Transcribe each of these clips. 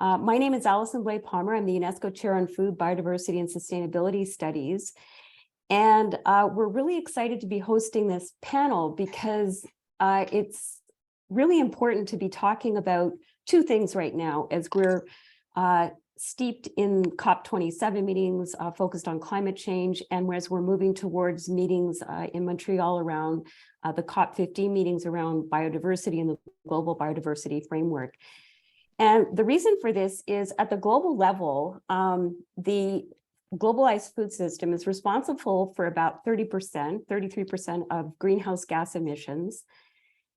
My name is Alison Blay-Palmer. I'm the UNESCO Chair on Food, Biodiversity and Sustainability Studies. And we're really excited to be hosting this panel because it's really important to be talking about two things right now as we're steeped in COP27 meetings focused on climate change, and as we're moving towards meetings in Montreal around the COP15 meetings around biodiversity and the global biodiversity framework. And the reason for this is at the global level, the globalized food system is responsible for about 30%, 33% of greenhouse gas emissions.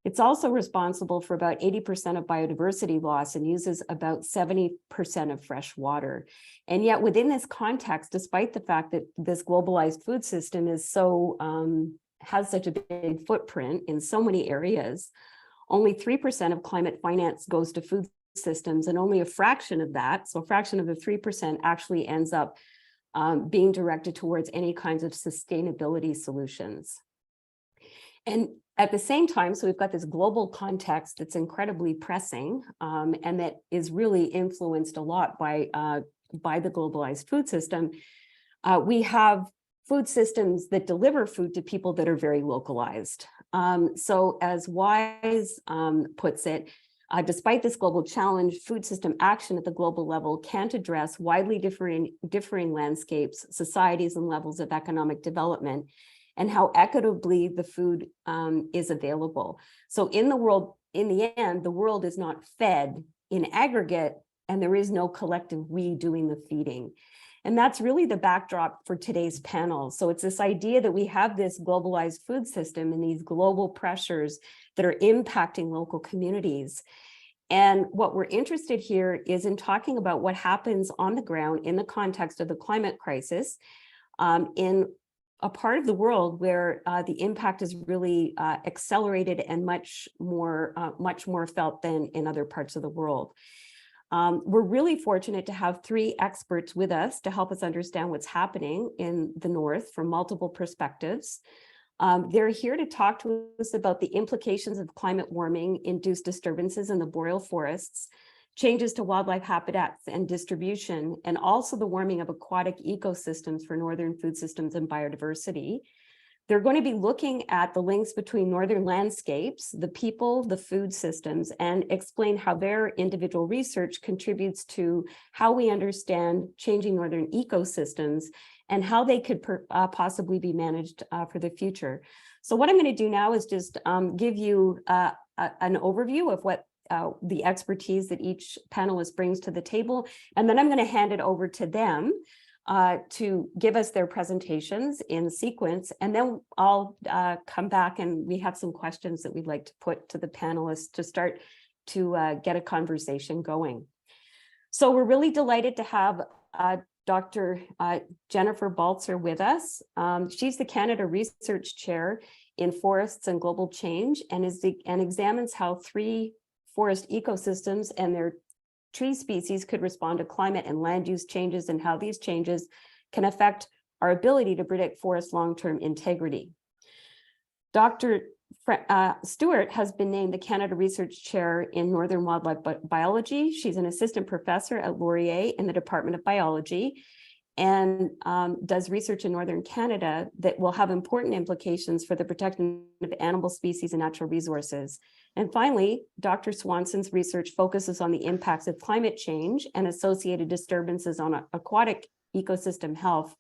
It's also responsible for about 80% of biodiversity loss and uses about 70% of fresh water. And yet within this context, despite the fact that this globalized food system is so, has such a big footprint in so many areas, only 3% of climate finance goes to food systems, and only a fraction of that, so a fraction of the 3% actually ends up being directed towards any kinds of sustainability solutions. And at the same time, so we've got this global context that's incredibly pressing and that is really influenced a lot by the globalized food system. We have food systems that deliver food to people that are very localized. So as Wise puts it, despite this global challenge, food system action at the global level can't address widely differing landscapes, societies, and levels of economic development, and how equitably the food is available. So in the world, in the end, the world is not fed in aggregate, and there is no collective we doing the feeding. And that's really the backdrop for today's panel. So it's this idea that we have this globalized food system and these global pressures that are impacting local communities. And what we're interested here is in talking about what happens on the ground in the context of the climate crisis in a part of the world where the impact is really accelerated and much more felt than in other parts of the world. We're really fortunate to have three experts with us to help us understand what's happening in the North from multiple perspectives. They're here to talk to us about the implications of climate warming, induced disturbances in the boreal forests, changes to wildlife habitats and distribution, and also the warming of aquatic ecosystems for northern food systems and biodiversity. They're going to be looking at the links between northern landscapes, the people, the food systems, and explain how their individual research contributes to how we understand changing northern ecosystems and how they could possibly be managed for the future. So what I'm going to do now is just give you an overview of what the expertise that each panelist brings to the table, and then I'm going to hand it over to them to give us their presentations in sequence, and then I'll come back and we have some questions that we'd like to put to the panelists to start to get a conversation going. So we're really delighted to have Dr. Jennifer Baltzer with us. She's the Canada Research Chair in Forests and Global Change and examines how three forest ecosystems and their tree species could respond to climate and land use changes and how these changes can affect our ability to predict forest long-term integrity. Dr. Stewart has been named the Canada Research Chair in Northern Wildlife Biology. She's an assistant professor at Laurier in the Department of Biology and does research in Northern Canada that will have important implications for the protection of animal species and natural resources. And finally, Dr. Swanson's research focuses on the impacts of climate change and associated disturbances on aquatic ecosystem health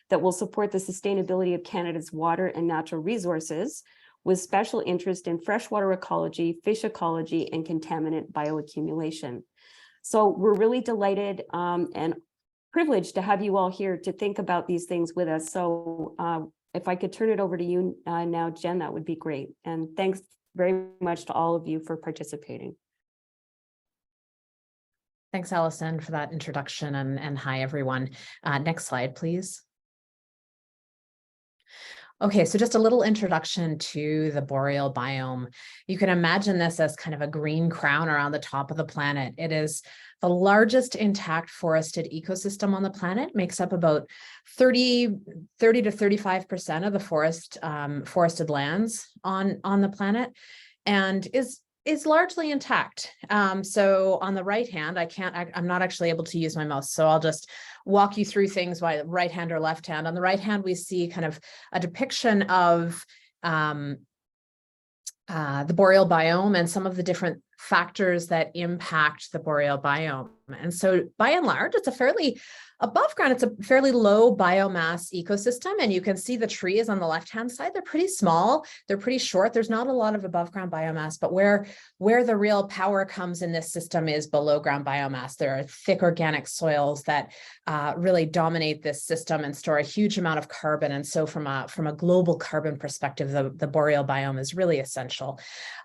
that will support the sustainability of Canada's water and natural resources, with special interest in freshwater ecology, fish ecology, and contaminant bioaccumulation. So we're really delighted and privileged to have you all here to think about these things with us. So if I could turn it over to you now, Jen, that would be great. And thanks very much to all of you for participating. Thanks, Alison, for that introduction, and hi, everyone. Next slide, please. Okay, so just a little introduction to the boreal biome. You can imagine this as kind of a green crown around the top of the planet. It is the largest intact forested ecosystem on the planet, makes up about 30 to 35% of the forested lands on the planet, and is is largely intact. So on the right hand, I'm not actually able to use my mouse, so I'll just walk you through things by right hand or left hand. On the right hand, we see kind of a depiction of the boreal biome and some of the different factors that impact the boreal biome. And so by and large, it's a fairly low biomass ecosystem. And you can see the trees on the left-hand side, they're pretty small, they're pretty short. There's not a lot of above ground biomass, but where the real power comes in this system is below ground biomass. There are thick organic soils that really dominate this system and store a huge amount of carbon. And so from a global carbon perspective, the boreal biome is really essential.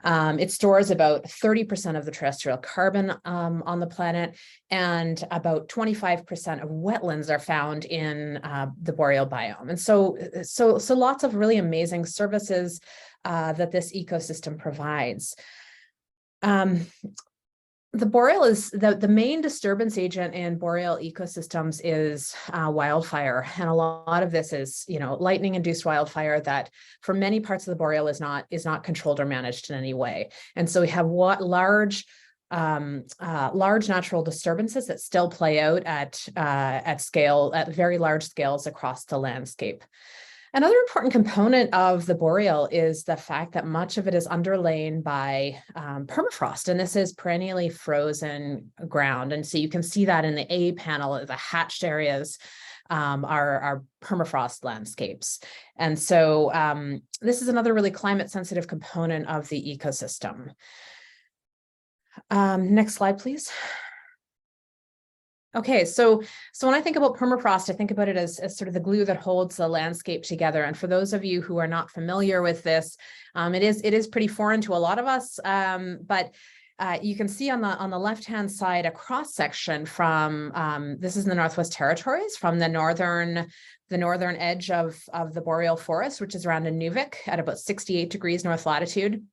It stores about 30% of the terrestrial carbon on the planet, and about 25% of wetlands are found in the boreal biome. And so lots of really amazing services that this ecosystem provides. The boreal is the main disturbance agent in boreal ecosystems is wildfire. And a lot of this is, lightning induced wildfire that for many parts of the boreal is not controlled or managed in any way. And so we have large natural disturbances that still play out at very large scales across the landscape. Another important component of the boreal is the fact that much of it is underlain by permafrost, and this is perennially frozen ground. And so you can see that in the A panel, the hatched areas are permafrost landscapes. And so this is another really climate sensitive component of the ecosystem. Next slide, please. Okay, so when I think about permafrost, I think about it as sort of the glue that holds the landscape together. And for those of you who are not familiar with this, it is pretty foreign to a lot of us. But you can see on the left-hand side a cross section from this is in the Northwest Territories, from the northern edge of the boreal forest, which is around Nunavik at about 68 degrees north latitude,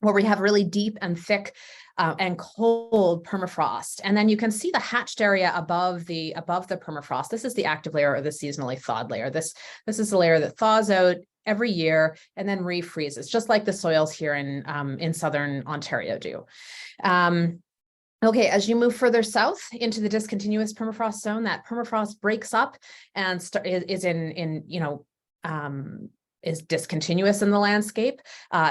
where we have really deep and thick and cold permafrost. And then you can see the hatched area above the permafrost. This is the active layer or the seasonally thawed layer. This is the layer that thaws out every year and then refreezes, just like the soils here in southern Ontario do. Okay, as you move further south into the discontinuous permafrost zone, that permafrost breaks up and is discontinuous in the landscape,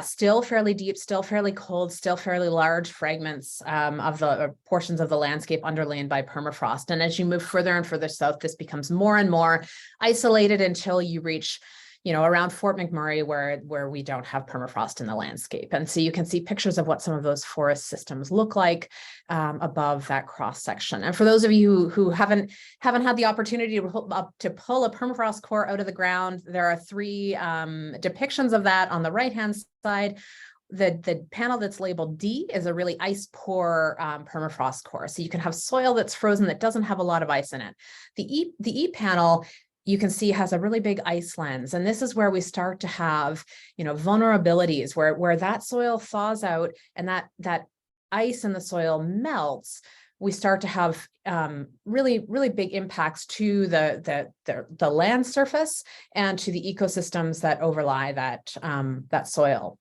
still fairly deep, still fairly cold, still fairly large fragments of the portions of the landscape underlain by permafrost. And as you move further and further south, this becomes more and more isolated until you reach around Fort McMurray, where we don't have permafrost in the landscape. And so you can see pictures of what some of those forest systems look like above that cross section. And for those of you who haven't had the opportunity to pull a permafrost core out of the ground, there are three depictions of that on the right-hand side. The panel that's labeled D is a really ice poor permafrost core. So you can have soil that's frozen that doesn't have a lot of ice in it. The E panel, you can see, has a really big ice lens. And this is where we start to have, vulnerabilities where that soil thaws out and that ice in the soil melts. We start to have really, really big impacts to the land surface and to the ecosystems that overlie that soil.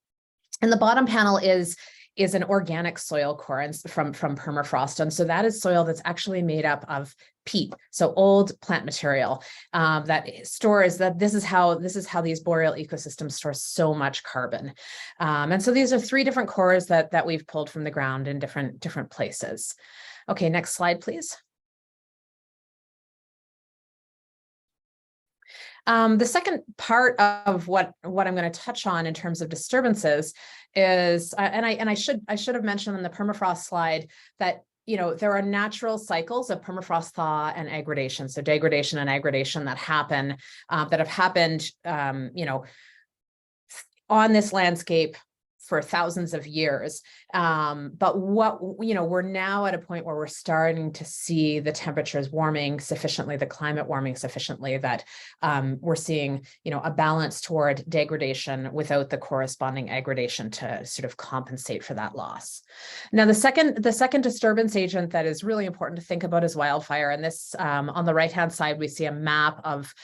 And the bottom panel is an organic soil core from permafrost. And so that is soil that's actually made up of peat, so old plant material that stores that. This is how these boreal ecosystems store so much carbon. And so these are three different cores that we've pulled from the ground in different places. Okay, next slide, please. The second part of what I'm going to touch on in terms of disturbances is, and I should have mentioned in the permafrost slide that there are natural cycles of permafrost thaw and aggradation, so degradation and aggradation that have happened, on this landscape for thousands of years. But we're now at a point where we're starting to see the temperatures warming sufficiently, the climate warming sufficiently, that we're seeing, a balance toward degradation without the corresponding aggradation to sort of compensate for that loss. Now, the second disturbance agent that is really important to think about is wildfire. And this, on the right-hand side, we see a map of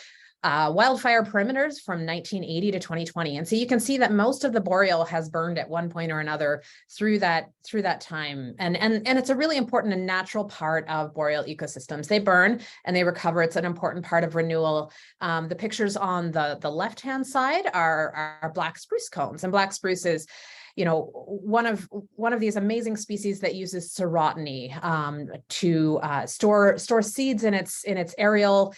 wildfire perimeters from 1980 to 2020. And so you can see that most of the boreal has burned at one point or another through that time. And it's a really important and natural part of boreal ecosystems. They burn and they recover. It's an important part of renewal. The pictures on the left-hand side are black spruce cones, and black spruce is, you know, one of these amazing species that uses serotiny to store seeds in its aerial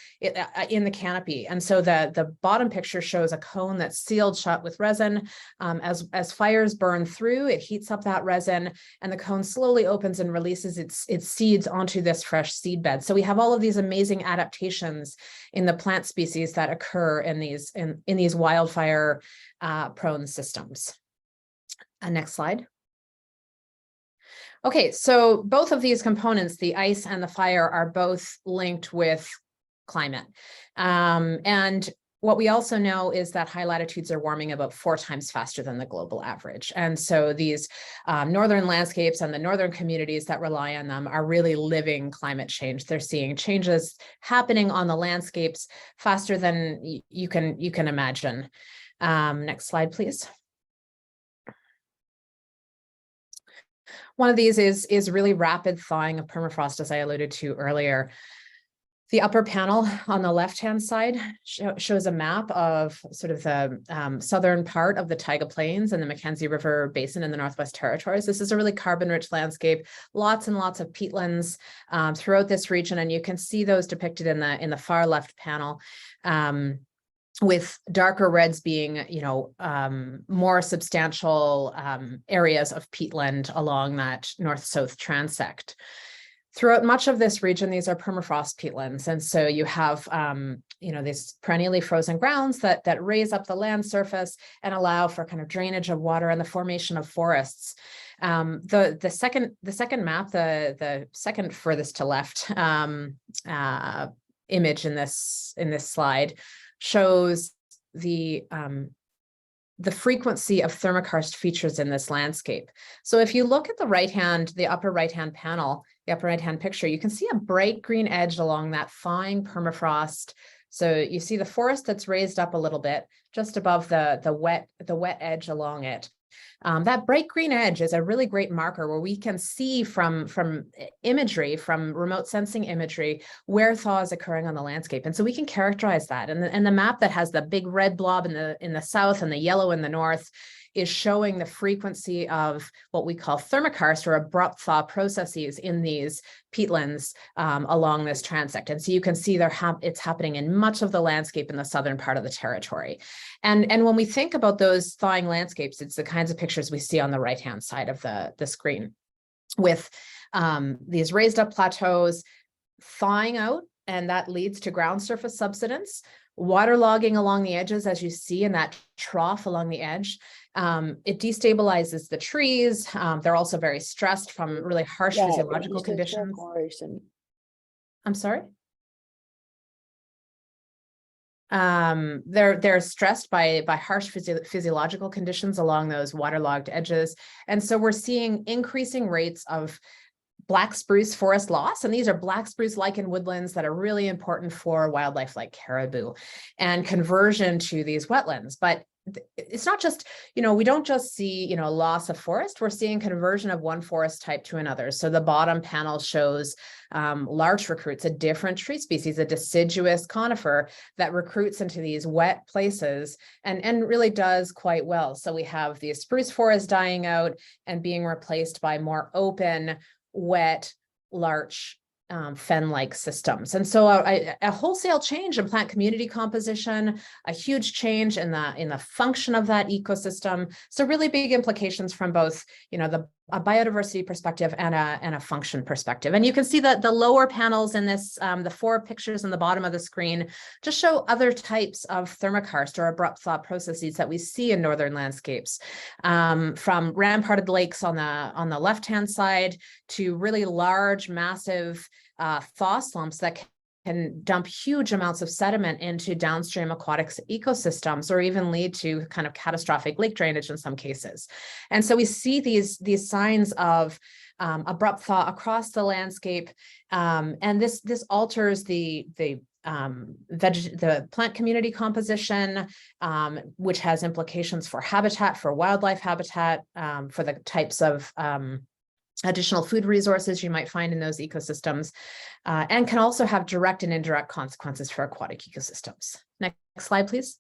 in the canopy. And so the bottom picture shows a cone that's sealed shut with resin. As fires burn through, it heats up that resin, and the cone slowly opens and releases its seeds onto this fresh seed bed. So we have all of these amazing adaptations in the plant species that occur in these wildfire prone systems. Next slide. Okay, so both of these components, the ice and the fire, are both linked with climate. And what we also know is that high latitudes are warming about 4 times faster than the global average. And so these northern landscapes and the northern communities that rely on them are really living climate change. They're seeing changes happening on the landscapes faster than you can imagine. Next slide, please. One of these is really rapid thawing of permafrost, as I alluded to earlier. The upper panel on the left-hand side shows a map of sort of the southern part of the Taiga Plains and the Mackenzie River Basin in the Northwest Territories. This is a really carbon-rich landscape, lots and lots of peatlands throughout this region, and you can see those depicted in the far left panel. With darker reds being, you know, more substantial areas of peatland along that north-south transect. Throughout much of this region, these are permafrost peatlands. And so you have, you know, these perennially frozen grounds that raise up the land surface and allow for kind of drainage of water and the formation of forests. The second map, the second furthest to left image in this slide shows the frequency of thermokarst features in this landscape. So if you look at the upper right-hand panel, the upper right-hand picture, you can see a bright green edge along that fine permafrost. So you see the forest that's raised up a little bit just above the wet edge along it. That bright green edge is a really great marker where we can see from imagery, from remote sensing imagery, where thaw is occurring on the landscape. And so we can characterize that. And the map that has the big red blob in the south and the yellow in the north is showing the frequency of what we call thermokarst, or abrupt thaw processes in these peatlands along this transect. And so you can see it's happening in much of the landscape in the southern part of the territory. And when we think about those thawing landscapes, it's the kinds of pictures we see on the right-hand side of the screen, with these raised up plateaus thawing out, and that leads to ground surface subsidence, waterlogging along the edges, as you see in that trough along the edge. It destabilizes the trees. They're also very stressed from really harsh physiological conditions. I'm sorry? They're stressed by harsh physiological conditions along those waterlogged edges. And so we're seeing increasing rates of black spruce forest loss. And these are black spruce lichen woodlands that are really important for wildlife like caribou, and conversion to these wetlands. But it's not just, you know, we don't just see, you know, loss of forest, we're seeing conversion of one forest type to another. So the bottom panel shows larch recruits, a different tree species, a deciduous conifer that recruits into these wet places and really does quite well. So we have the spruce forest dying out and being replaced by more open, wet, larch fen-like systems. And so a wholesale change in plant community composition, a huge change in the function of that ecosystem. So really big implications from both, you know, a biodiversity perspective and a function perspective. And you can see that the lower panels in this, the 4 pictures on the bottom of the screen, just show other types of thermokarst or abrupt thaw processes that we see in northern landscapes, from ramparted lakes on the left-hand side to really large, massive thaw slumps that can dump huge amounts of sediment into downstream aquatic ecosystems, or even lead to kind of catastrophic lake drainage in some cases. And so we see these signs of abrupt thaw across the landscape, and this alters the the plant community composition, which has implications for habitat, for wildlife habitat, for the types of additional food resources you might find in those ecosystems, and can also have direct and indirect consequences for aquatic ecosystems. Next slide, please.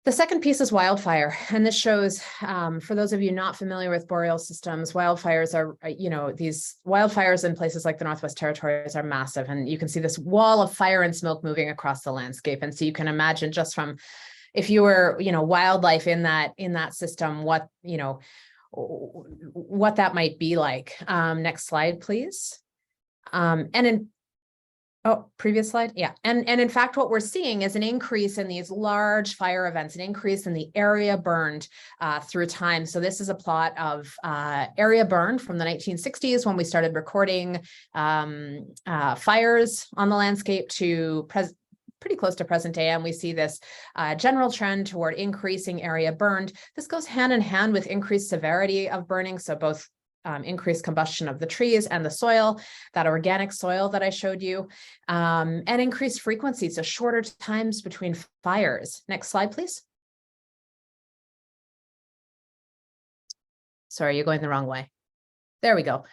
The second piece is wildfire, and this shows, for those of you not familiar with boreal systems, wildfires are, these wildfires in places like the Northwest Territories are massive, and you can see this wall of fire and smoke moving across the landscape. And so you can imagine, just from, if you were, wildlife in that system, what that might be like. Next slide, please. Previous slide. Yeah. And in fact, what we're seeing is an increase in these large fire events, an increase in the area burned through time. So this is a plot of area burned from the 1960s, when we started recording fires on the landscape, to pretty close to present day. And we see this general trend toward increasing area burned. This goes hand in hand with increased severity of burning. So both increased combustion of the trees and the soil, that organic soil that I showed you, and increased frequency, so shorter times between fires. Next slide, please. Sorry, you're going the wrong way. There we go.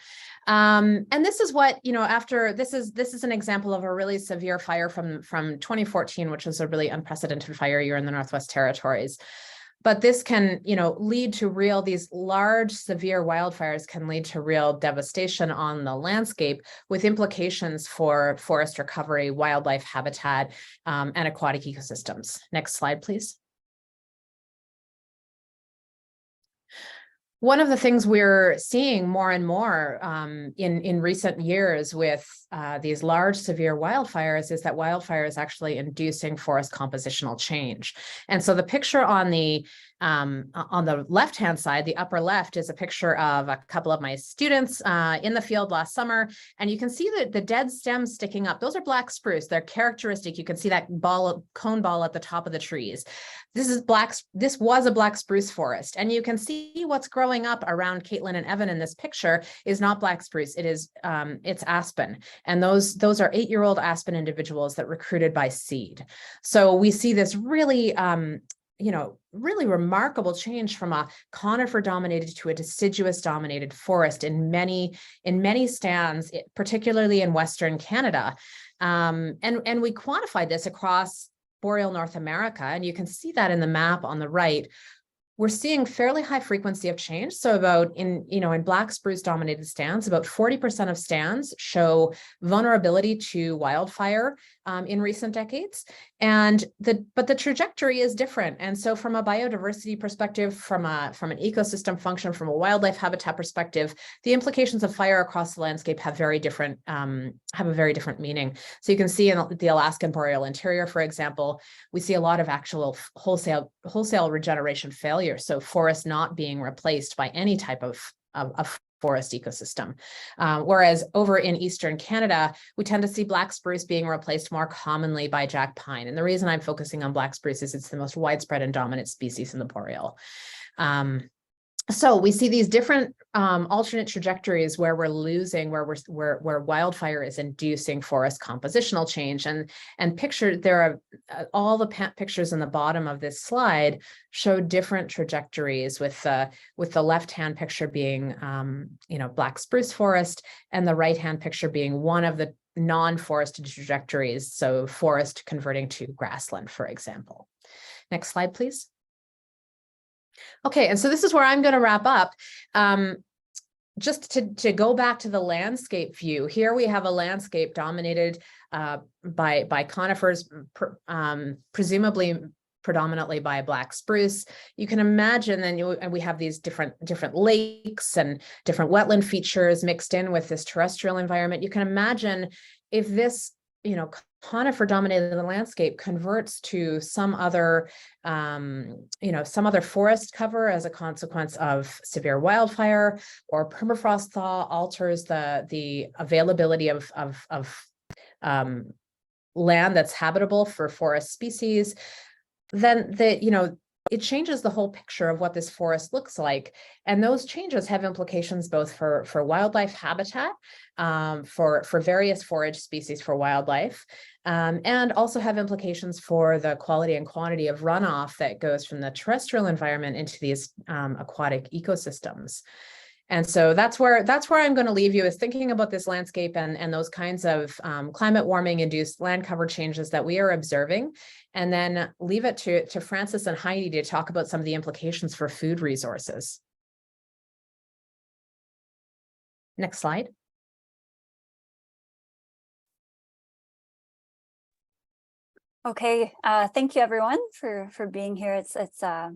And this is what, after this is an example of a really severe fire from 2014, which was a really unprecedented fire year in the Northwest Territories. But this can, lead to these large, severe wildfires can lead to real devastation on the landscape, with implications for forest recovery, wildlife habitat, and aquatic ecosystems. Next slide, please. One of the things we're seeing more and more in recent years with these large, severe wildfires is that wildfire is actually inducing forest compositional change. And so the picture on the left-hand side, the upper left, is a picture of a couple of my students in the field last summer. And you can see that the dead stems sticking up. Those are black spruce. They're characteristic. You can see that cone ball at the top of the trees. This was a black spruce forest. And you can see what's growing up around Caitlin and Evan in this picture is not black spruce. It's aspen. And those are 8-year-old aspen individuals that recruited by seed. So we see this really, really remarkable change from a conifer dominated to a deciduous dominated forest in many stands, particularly in Western Canada. And we quantified this across boreal North America. And you can see that in the map on the right. We're seeing fairly high frequency of change. So about in black spruce dominated stands, about 40% of stands show vulnerability to wildfire in recent decades. But the trajectory is different. And so from a biodiversity perspective, from an ecosystem function, from a wildlife habitat perspective, the implications of fire across the landscape have a very different meaning. So you can see in the Alaskan boreal interior, for example, we see a lot of actual wholesale regeneration failure. So forests not being replaced by any type of forest ecosystem. Whereas over in Eastern Canada, we tend to see black spruce being replaced more commonly by jack pine. And the reason I'm focusing on black spruce is it's the most widespread and dominant species in the boreal. So we see these different alternate trajectories where we're losing, where wildfire is inducing forest compositional change. And there are all the pictures in the bottom of this slide show different trajectories, with the left-hand picture being black spruce forest, and the right-hand picture being one of the non-forested trajectories, so forest converting to grassland, for example. Next slide, please. Okay, and so this is where I'm going to wrap up. Just to go back to the landscape view, here we have a landscape dominated by conifers, presumably predominantly by black spruce. You can imagine then, and we have these different lakes and different wetland features mixed in with this terrestrial environment. You can imagine if this, conifer dominated the landscape converts to some other forest cover as a consequence of severe wildfire, or permafrost thaw alters the availability of land that's habitable for forest species, then it changes the whole picture of what this forest looks like. And those changes have implications both for wildlife habitat, for various forage species for wildlife, and also have implications for the quality and quantity of runoff that goes from the terrestrial environment into these aquatic ecosystems. And so that's where I'm going to leave you, is thinking about this landscape and those kinds of climate warming induced land cover changes that we are observing, and then leave it to Francis and Heidi to talk about some of the implications for food resources. Next slide. Okay, thank you everyone for being here. It's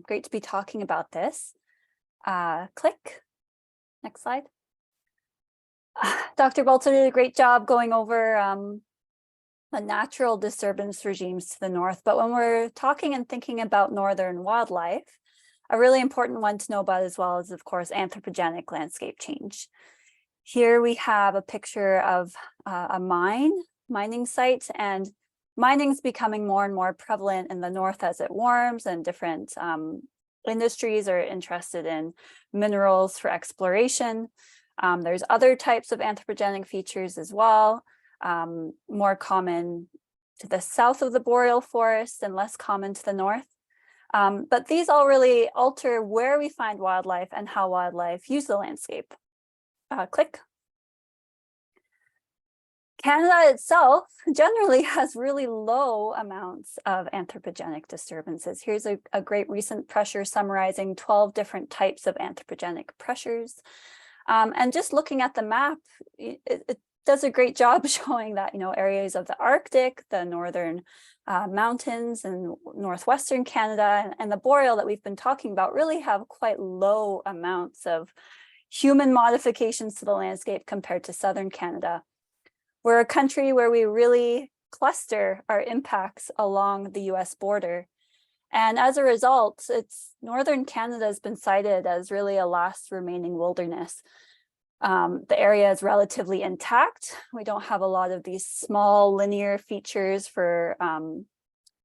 great to be talking about this. Click. Next slide. Dr. Baltzer did a great job going over the natural disturbance regimes to the north, but when we're talking and thinking about northern wildlife, a really important one to know about as well is, of course, anthropogenic landscape change. Here we have a picture of a mining site, and mining's becoming more and more prevalent in the north as it warms, and different industries are interested in minerals for exploration. There's other types of anthropogenic features as well, more common to the south of the boreal forest and less common to the north. But these all really alter where we find wildlife and how wildlife use the landscape. Click. Canada itself generally has really low amounts of anthropogenic disturbances. Here's a great recent pressure summarizing 12 different types of anthropogenic pressures. And just looking at the map, it does a great job showing that, areas of the Arctic, the northern mountains and northwestern Canada, and the boreal that we've been talking about really have quite low amounts of human modifications to the landscape compared to southern Canada. We're a country where we really cluster our impacts along the US border. And as a result, northern Canada has been cited as really a last remaining wilderness. The area is relatively intact. We don't have a lot of these small linear features for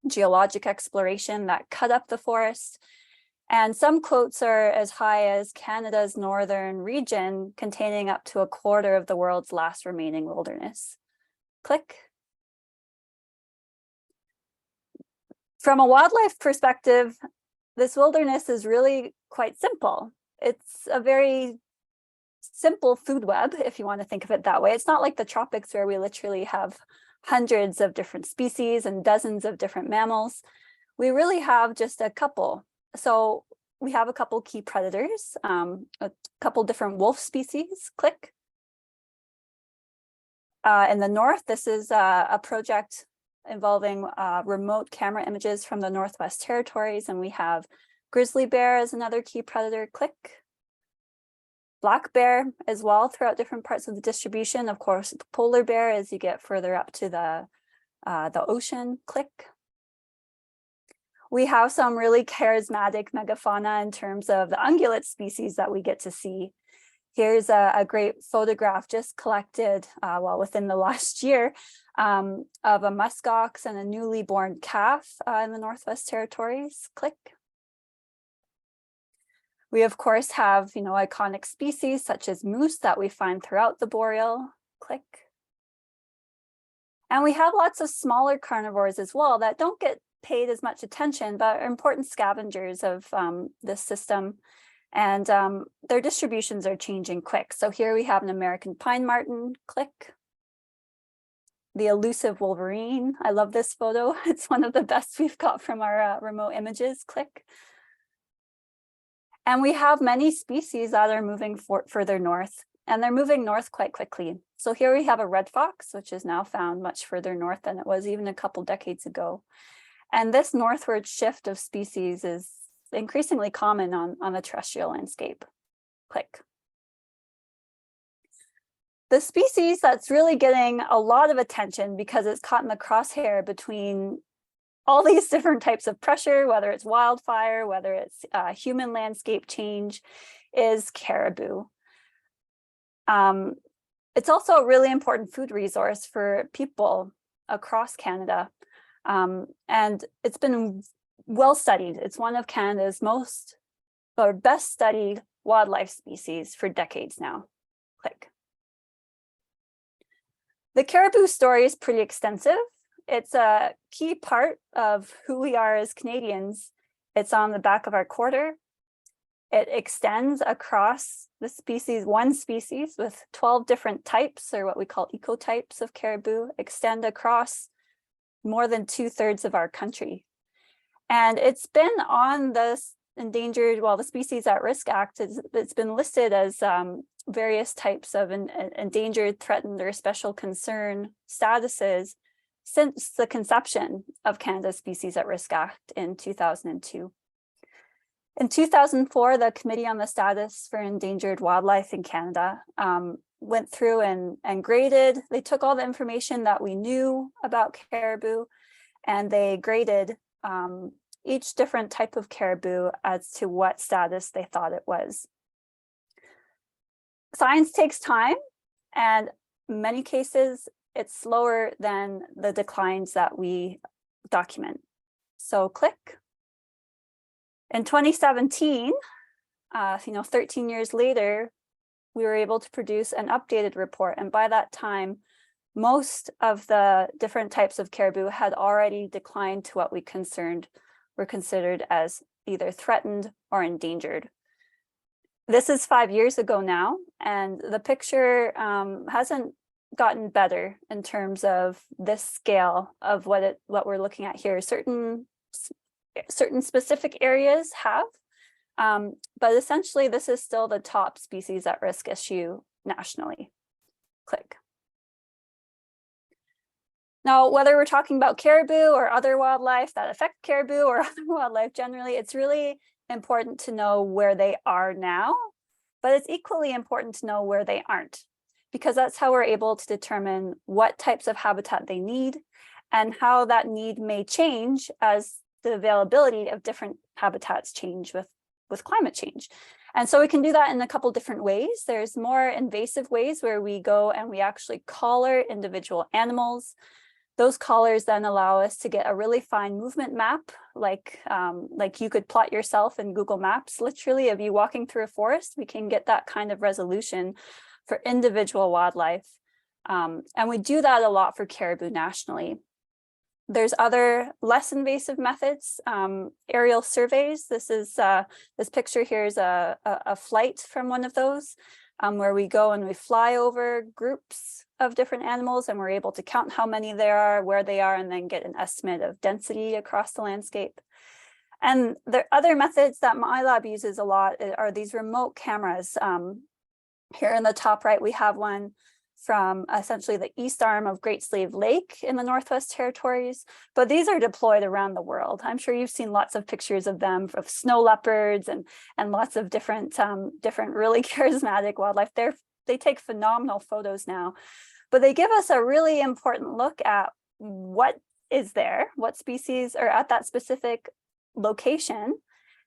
geologic exploration that cut up the forest. And some quotes are as high as Canada's northern region containing up to a quarter of the world's last remaining wilderness. Click. From a wildlife perspective, this wilderness is really quite simple. It's a very simple food web, if you want to think of it that way. It's not like the tropics where we literally have hundreds of different species and dozens of different mammals. We really have just a couple. So we have a couple key predators, a couple different wolf species. Click. In the north, this is a project involving remote camera images from the Northwest Territories, and we have grizzly bear as another key predator. Click. Black bear as well throughout different parts of the distribution. Of course, the polar bear as you get further up to the ocean. Click. We have some really charismatic megafauna in terms of the ungulate species that we get to see. Here's a great photograph just collected within the last year of a muskox and a newly born calf in the Northwest Territories. Click. We of course have iconic species such as moose that we find throughout the boreal. Click. And we have lots of smaller carnivores as well that don't get paid as much attention, but are important scavengers of this system. And their distributions are changing quick. So here we have an American pine marten. Click. The elusive wolverine. I love this photo. It's one of the best we've got from our remote images. Click. And we have many species that are moving further north, and they're moving north quite quickly. So here we have a red fox, which is now found much further north than it was even a couple decades ago. And this northward shift of species is increasingly common on the terrestrial landscape. Click. The species that's really getting a lot of attention because it's caught in the crosshair between all these different types of pressure, whether it's wildfire, whether it's human landscape change, is caribou. It's also a really important food resource for people across Canada. And it's been well studied. It's one of Canada's most or best studied wildlife species for decades now. Click. The caribou story is pretty extensive. It's a key part of who we are as Canadians. It's on the back of our quarter. It extends across the species, one species with 12 different types, or what we call ecotypes of caribou, extend across more than 2/3 of our country. And it's been on the endangered, well, the Species at Risk Act, it's been listed as various types of endangered, threatened, or special concern statuses since the conception of Canada's Species at Risk Act in 2002. In 2004, the Committee on the Status for Endangered Wildlife in Canada went through and graded. They took all the information that we knew about caribou, and they graded each different type of caribou as to what status they thought it was. Science takes time, and in many cases, it's slower than the declines that we document. So click. In 2017, 13 years later, we were able to produce an updated report. And by that time, most of the different types of caribou had already declined to what were considered as either threatened or endangered. This is 5 years ago now, and the picture hasn't gotten better in terms of this scale of what we're looking at here. Certain specific areas have, but essentially this is still the top species at risk issue nationally. Click. Now, whether we're talking about caribou or other wildlife that affect caribou or other wildlife generally, it's really important to know where they are now, but it's equally important to know where they aren't, because that's how we're able to determine what types of habitat they need and how that need may change as the availability of different habitats change with climate change. And so we can do that in a couple different ways. There's more invasive ways where we go and we actually collar individual animals. Those collars then allow us to get a really fine movement map, like you could plot yourself in Google Maps. Literally, if you're walking through a forest, we can get that kind of resolution for individual wildlife. And we do that a lot for caribou nationally. There's other less invasive methods, aerial surveys. This picture here is a flight from one of those, where we go and we fly over groups of different animals, and we're able to count how many there are, where they are, and then get an estimate of density across the landscape. And the other methods that my lab uses a lot are these remote cameras. Here in the top right, we have one from essentially the east arm of Great Slave Lake in the Northwest Territories, but these are deployed around the world. I'm sure you've seen lots of pictures of them, of snow leopards and lots of different really charismatic wildlife. They take phenomenal photos now, but they give us a really important look at what is there, what species are at that specific location.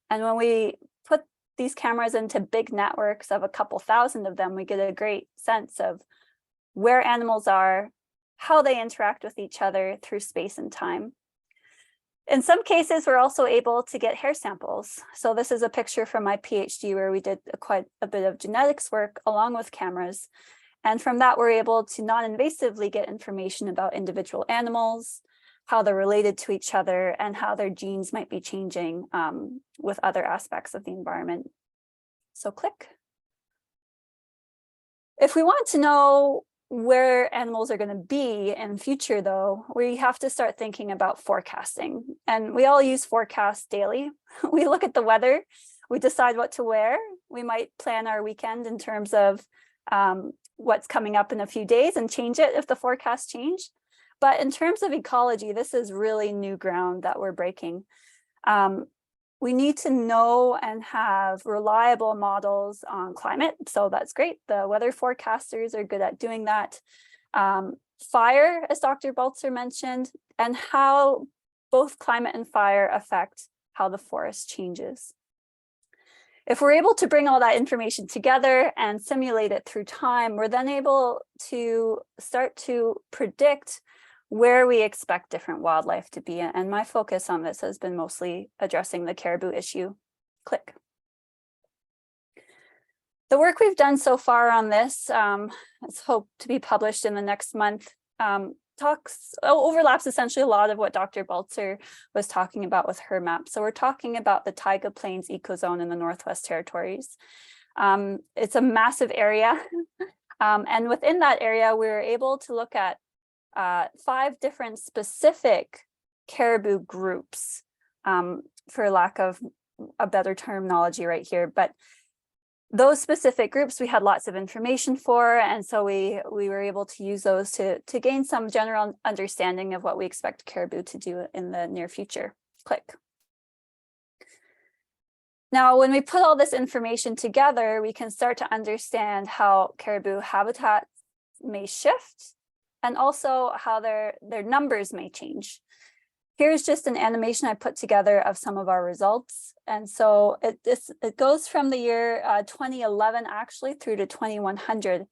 And when we put these cameras into big networks of a couple thousand of them, we get a great sense of where animals are, how they interact with each other through space and time. In some cases, we're also able to get hair samples. So this is a picture from my PhD where we did quite a bit of genetics work along with cameras. And from that, we're able to non-invasively get information about individual animals, how they're related to each other, and how their genes might be changing with other aspects of the environment. So click. If we want to know where animals are going to be in future, though, we have to start thinking about forecasting. And we all use forecasts daily. We look at the weather, we decide what to wear. We might plan our weekend in terms of what's coming up in a few days and change it if the forecasts change. But in terms of ecology, this is really new ground that we're breaking. We need to know and have reliable models on climate. So that's great. The weather forecasters are good at doing that. Fire, as Dr. Baltzer mentioned, and how both climate and fire affect how the forest changes. If we're able to bring all that information together and simulate it through time, we're then able to start to predict where we expect different wildlife to be. And my focus on this has been mostly addressing the caribou issue. Click. The work we've done so far on this, it's hoped to be published in the next month, overlaps essentially a lot of what Dr. Baltzer was talking about with her map. So we're talking about the Taiga Plains ecozone in the Northwest Territories. It's a massive area. And within that area, we were able to look at 5 different specific caribou groups, for lack of a better terminology right here. But those specific groups we had lots of information for, and so we were able to use those to gain some general understanding of what we expect caribou to do in the near future. Click. Now, when we put all this information together, we can start to understand how caribou habitats may shift and also how their numbers may change. Here's just an animation I put together of some of our results. And so it goes from the year 2011 actually through to 2100.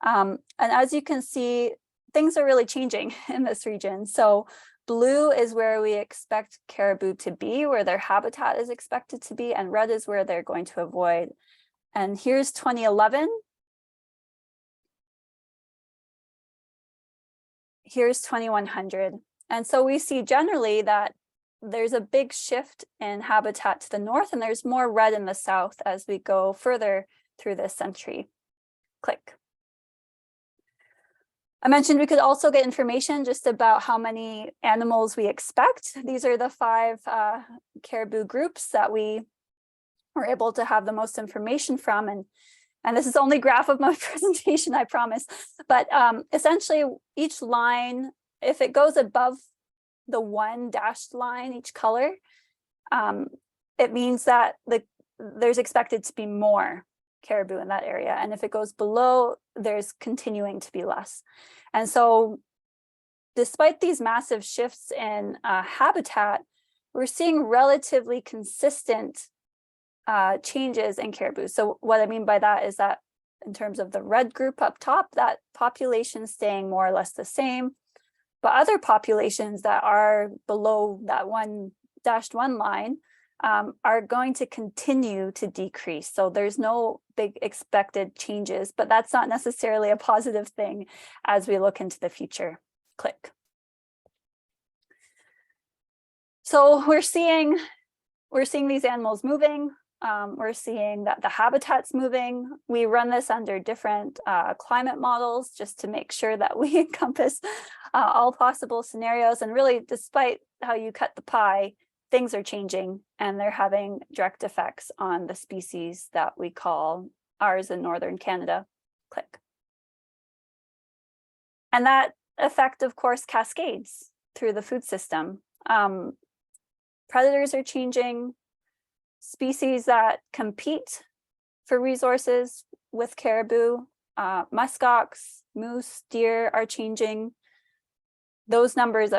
And as you can see, things are really changing in this region. So blue is where we expect caribou to be, where their habitat is expected to be, and red is where they're going to avoid. And here's 2011. Here's 2100. And so we see generally that there's a big shift in habitat to the north, and there's more red in the south as we go further through this century. Click. I mentioned we could also get information just about how many animals we expect. These are the 5 caribou groups that we were able to have the most information from. And this is the only graph of my presentation, I promise. But essentially, each line, if it goes above the 1 dashed line, each color, it means that there's expected to be more caribou in that area. And if it goes below, there's continuing to be less. And so despite these massive shifts in habitat, we're seeing relatively consistent changes in caribou. So what I mean by that is that in terms of the red group up top, that population staying more or less the same. But other populations that are below that 1 dashed 1 line are going to continue to decrease. So there's no big expected changes, but that's not necessarily a positive thing as we look into the future. Click. So we're seeing these animals moving. We're seeing that the habitat's moving. We run this under different climate models just to make sure that we encompass all possible scenarios. And really, despite how you cut the pie, things are changing and they're having direct effects on the species that we call ours in northern Canada. Click. And that effect, of course, cascades through the food system. Predators are changing. Species that compete for resources with caribou, muskox, moose, deer are changing. Those numbers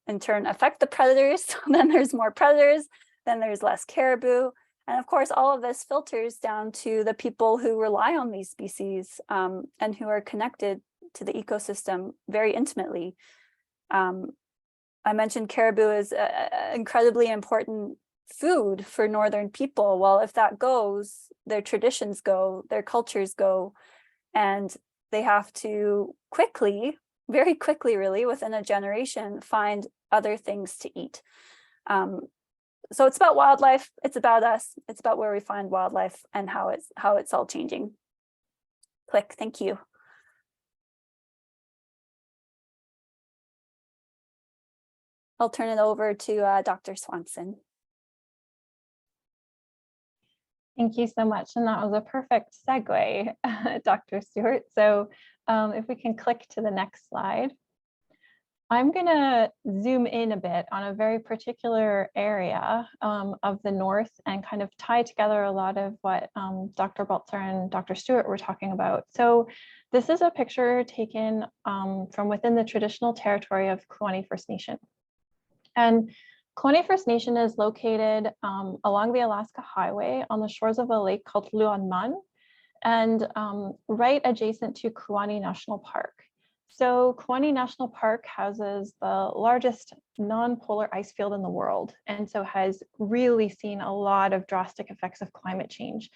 in turn affect the predators. So then there's more predators, then there's less caribou. And of course, all of this filters down to the people who rely on these species and who are connected to the ecosystem very intimately. I mentioned caribou is incredibly important food for northern people. Well, if that goes, their traditions go, their cultures go, and they have to quickly, very quickly really, within a generation, find other things to eat. So it's about wildlife, it's about us, it's about where we find wildlife and how it's all changing. Click, thank you. I'll turn it over to Dr. Swanson. Thank you so much. And that was a perfect segue, Dr. Stewart. So if we can click to the next slide. I'm going to zoom in a bit on a very particular area of the north and kind of tie together a lot of what Dr. Baltzer and Dr. Stewart were talking about. So this is a picture taken from within the traditional territory of Kluane First Nation. And Kluane First Nation is located along the Alaska Highway on the shores of a lake called Luanman and right adjacent to Kluane National Park. So Kewaunee National Park houses the largest non-polar ice field in the world, and so has really seen a lot of drastic effects of climate change.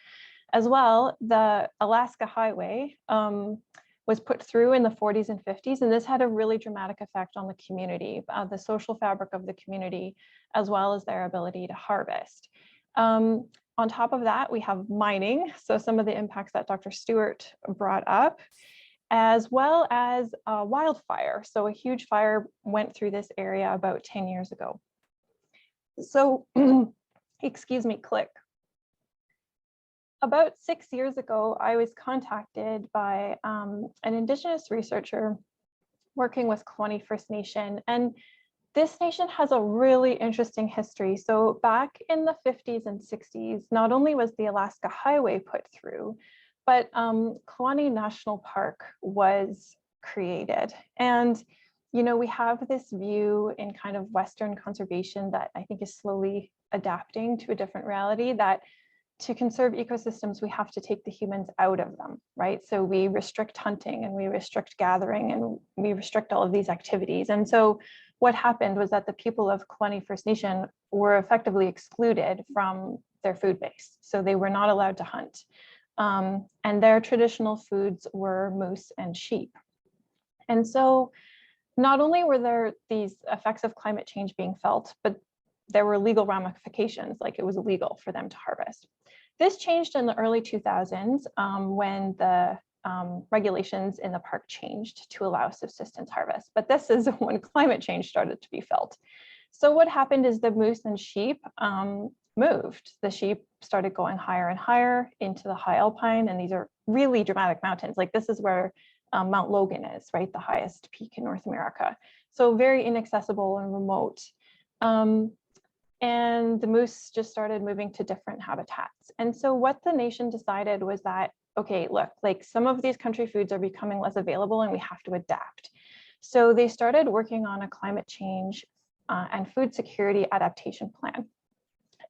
As well, the Alaska Highway was put through in the 40s and 50s, and this had a really dramatic effect on the community, the social fabric of the community, as well as their ability to harvest. On top of that, we have mining, so some of the impacts that Dr. Stewart brought up, as well as wildfire. So a huge fire went through this area about 10 years ago. So, excuse me, click. About 6 years ago, I was contacted by an Indigenous researcher working with Kewaunee First Nation, and this nation has a really interesting history. So back in the 50s and 60s, not only was the Alaska Highway put through, but Kewaunee National Park was created. And, you know, we have this view in kind of Western conservation that I think is slowly adapting to a different reality, that to conserve ecosystems, we have to take the humans out of them, right? So we restrict hunting and we restrict gathering and we restrict all of these activities. And so what happened was that the people of Kewaunee First Nation were effectively excluded from their food base. So they were not allowed to hunt. And their traditional foods were moose and sheep. And so not only were there these effects of climate change being felt, but there were legal ramifications, like it was illegal for them to harvest. This changed in the early 2000s when the regulations in the park changed to allow subsistence harvest. But this is when climate change started to be felt. So what happened is the moose and sheep moved. The sheep started going higher and higher into the high alpine, and these are really dramatic mountains. Like this is where Mount Logan is, right? The highest peak in North America. So very inaccessible and remote. And the moose just started moving to different habitats. And so what the nation decided was that, okay, look, like some of these country foods are becoming less available and we have to adapt. So they started working on a climate change and food security adaptation plan.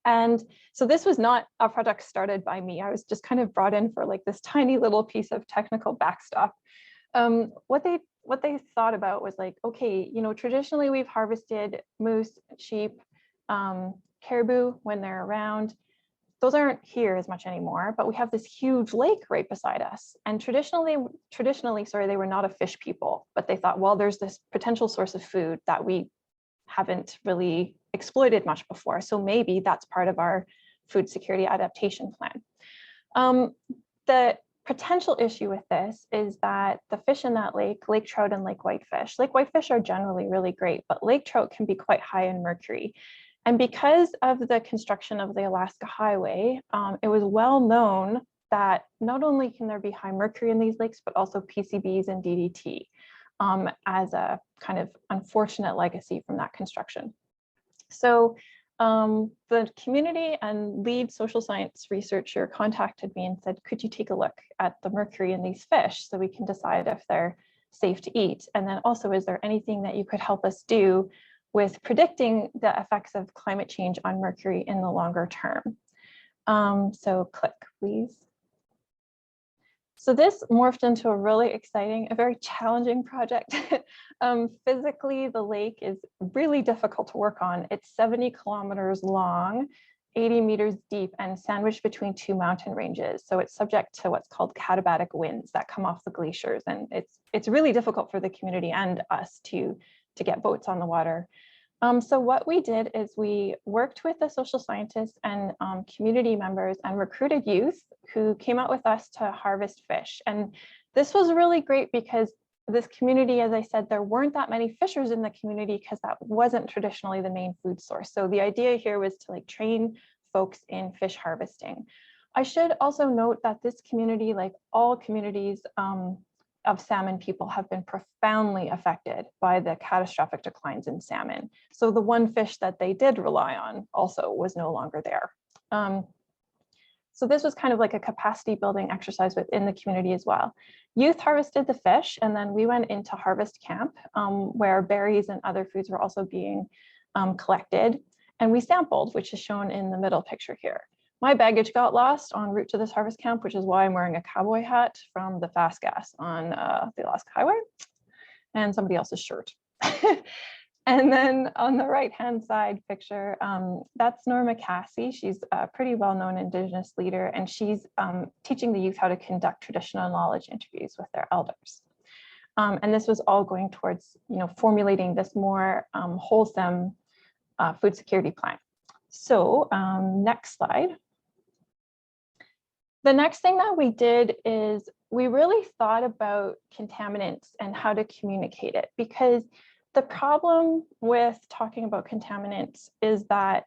And so this was not a project started by me. I was just kind of brought in for like this tiny little piece of technical backstop. What they thought about was like, okay, you know, traditionally we've harvested moose, sheep, caribou when they're around. Those aren't here as much anymore, but we have this huge lake right beside us. And traditionally, they were not a fish people, but they thought, well, there's this potential source of food that we haven't really exploited much before. So maybe that's part of our food security adaptation plan. The potential issue with this is that the fish in that lake trout and lake whitefish are generally really great, but lake trout can be quite high in mercury. And because of the construction of the Alaska Highway, it was well known that not only can there be high mercury in these lakes, but also PCBs and DDT as a kind of unfortunate legacy from that construction. So the community and lead social science researcher contacted me and said, could you take a look at the mercury in these fish so we can decide if they're safe to eat? And then also, is there anything that you could help us do with predicting the effects of climate change on mercury in the longer term? So click, please. So this morphed into a really exciting, a very challenging project. Physically, the lake is really difficult to work on. It's 70 kilometers long, 80 meters deep, and sandwiched between two mountain ranges. So it's subject to what's called katabatic winds that come off the glaciers. And it's really difficult for the community and us to get boats on the water. So what we did is we worked with the social scientists and community members and recruited youth who came out with us to harvest fish. And this was really great because this community, as I said, there weren't that many fishers in the community because that wasn't traditionally the main food source. So the idea here was to like train folks in fish harvesting. I should also note that this community, like all communities of salmon people, have been profoundly affected by the catastrophic declines in salmon. So the one fish that they did rely on also was no longer there. So this was kind of like a capacity building exercise within the community as well. Youth harvested the fish, and then we went into harvest camp where berries and other foods were also being collected. And we sampled, which is shown in the middle picture here. My baggage got lost en route to this harvest camp, which is why I'm wearing a cowboy hat from the fast gas on the Alaska Highway. and somebody else's shirt. And then on the right-hand side picture, that's Norma Cassie. She's a pretty well-known Indigenous leader, and she's teaching the youth how to conduct traditional knowledge interviews with their elders. And this was all going towards, formulating this more wholesome food security plan. So next slide. The next thing that we did is we really thought about contaminants and how to communicate it, because the problem with talking about contaminants is that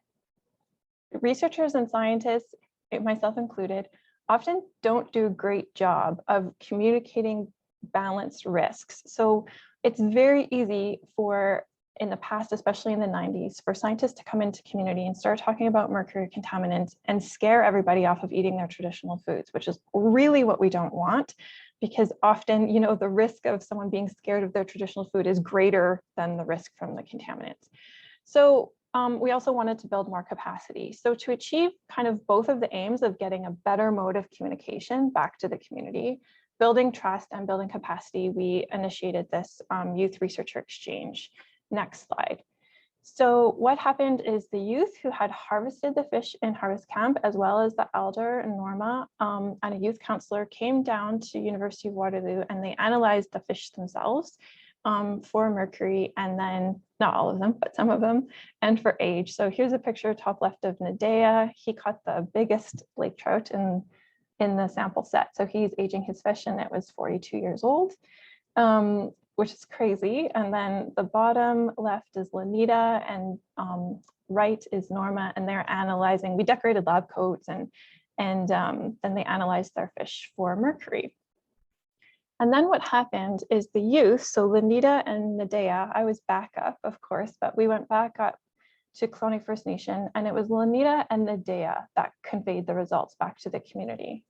researchers and scientists, myself included, often don't do a great job of communicating balanced risks. So it's very easy for, in the past, especially in the 90s, for scientists to come into community and start talking about mercury contaminants and scare everybody off of eating their traditional foods, which is really what we don't want, because often, the risk of someone being scared of their traditional food is greater than the risk from the contaminants. So we also wanted to build more capacity. So to achieve kind of both of the aims of getting a better mode of communication back to the community, building trust and building capacity, we initiated this youth researcher exchange. Next slide. So what happened is the youth who had harvested the fish in harvest camp, as well as the elder and Norma and a youth counselor, came down to University of Waterloo, and they analyzed the fish themselves for mercury, and then not all of them, but some of them, and for age. So here's a picture top left of Nadea. He caught the biggest lake trout in the sample set. So he's aging his fish, and it was 42 years old. Which is crazy. And then the bottom left is Lanita, and right is Norma, and they're analyzing. We decorated lab coats, and then they analyzed their fish for mercury. And then what happened is the youth, so Lanita and Nadea, I was back up, of course, but we went back up to Cloney First Nation, and it was Lanita and Nadea that conveyed the results back to the community.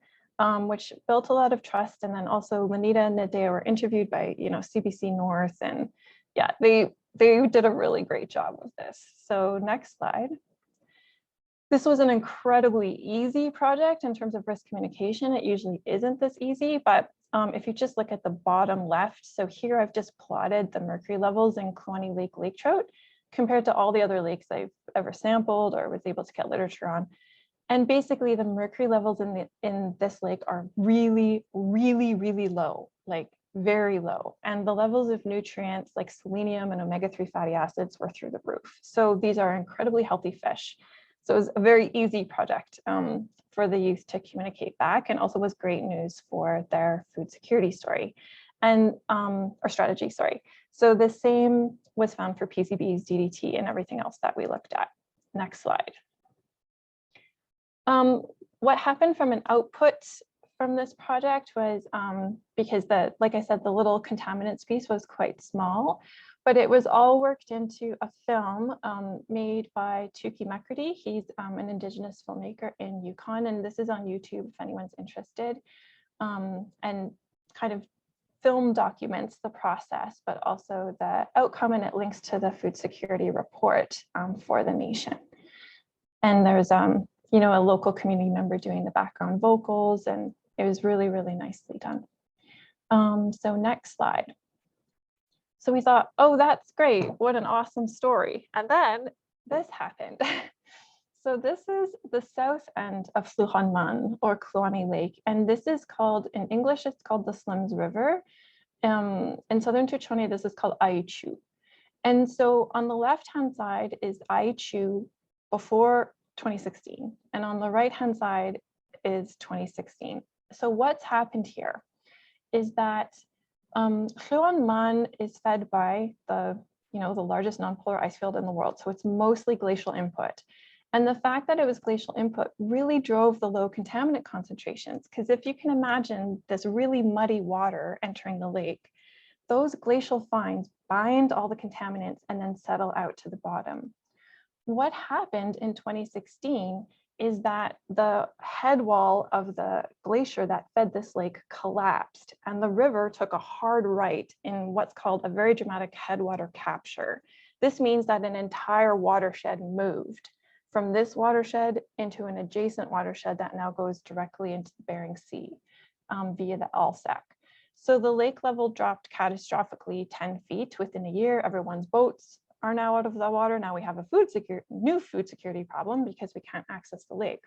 Which built a lot of trust. And then also Lanita and Nadea were interviewed by, CBC North, and yeah, they did a really great job with this. So next slide. This was an incredibly easy project in terms of risk communication. It usually isn't this easy, but if you just look at the bottom left, so here I've just plotted the mercury levels in Kluane lake trout compared to all the other lakes I've ever sampled or was able to get literature on. And basically the mercury levels in this lake are really, really, really low, like very low. And the levels of nutrients like selenium and omega-3 fatty acids were through the roof. So these are incredibly healthy fish. So it was a very easy project for the youth to communicate back, and also was great news for their food security story and or strategy, sorry. So the same was found for PCBs, DDT, and everything else that we looked at. Next slide. What happened from an output from this project was because like I said, the little contaminants piece was quite small, but it was all worked into a film made by Tuki Mekrity. He's an Indigenous filmmaker in Yukon, and this is on YouTube if anyone's interested, and kind of film documents the process, but also the outcome, and it links to the food security report for the nation. And there's a local community member doing the background vocals, and it was really, really nicely done. So next slide. So we thought, oh, that's great. What an awesome story. And then this happened. So this is the south end of Fluhanman, or Kluane Lake. And this is called, in English, it's called the Slims River. In southern Tuchone, this is called Aichu. And so on the left-hand side is Aichu before 2016, and on the right-hand side is 2016. So what's happened here is that Fluhanman is fed by the largest non-polar ice field in the world, so it's mostly glacial input. And the fact that it was glacial input really drove the low contaminant concentrations, because if you can imagine this really muddy water entering the lake, those glacial fines bind all the contaminants and then settle out to the bottom. What happened in 2016 is that the head wall of the glacier that fed this lake collapsed, and the river took a hard right in what's called a very dramatic headwater capture. This means that an entire watershed moved from this watershed into an adjacent watershed that now goes directly into the Bering Sea via the Alsac. So the lake level dropped catastrophically 10 feet within a year. Everyone's boats are now out of the water. Now we have a new food security problem because we can't access the lake.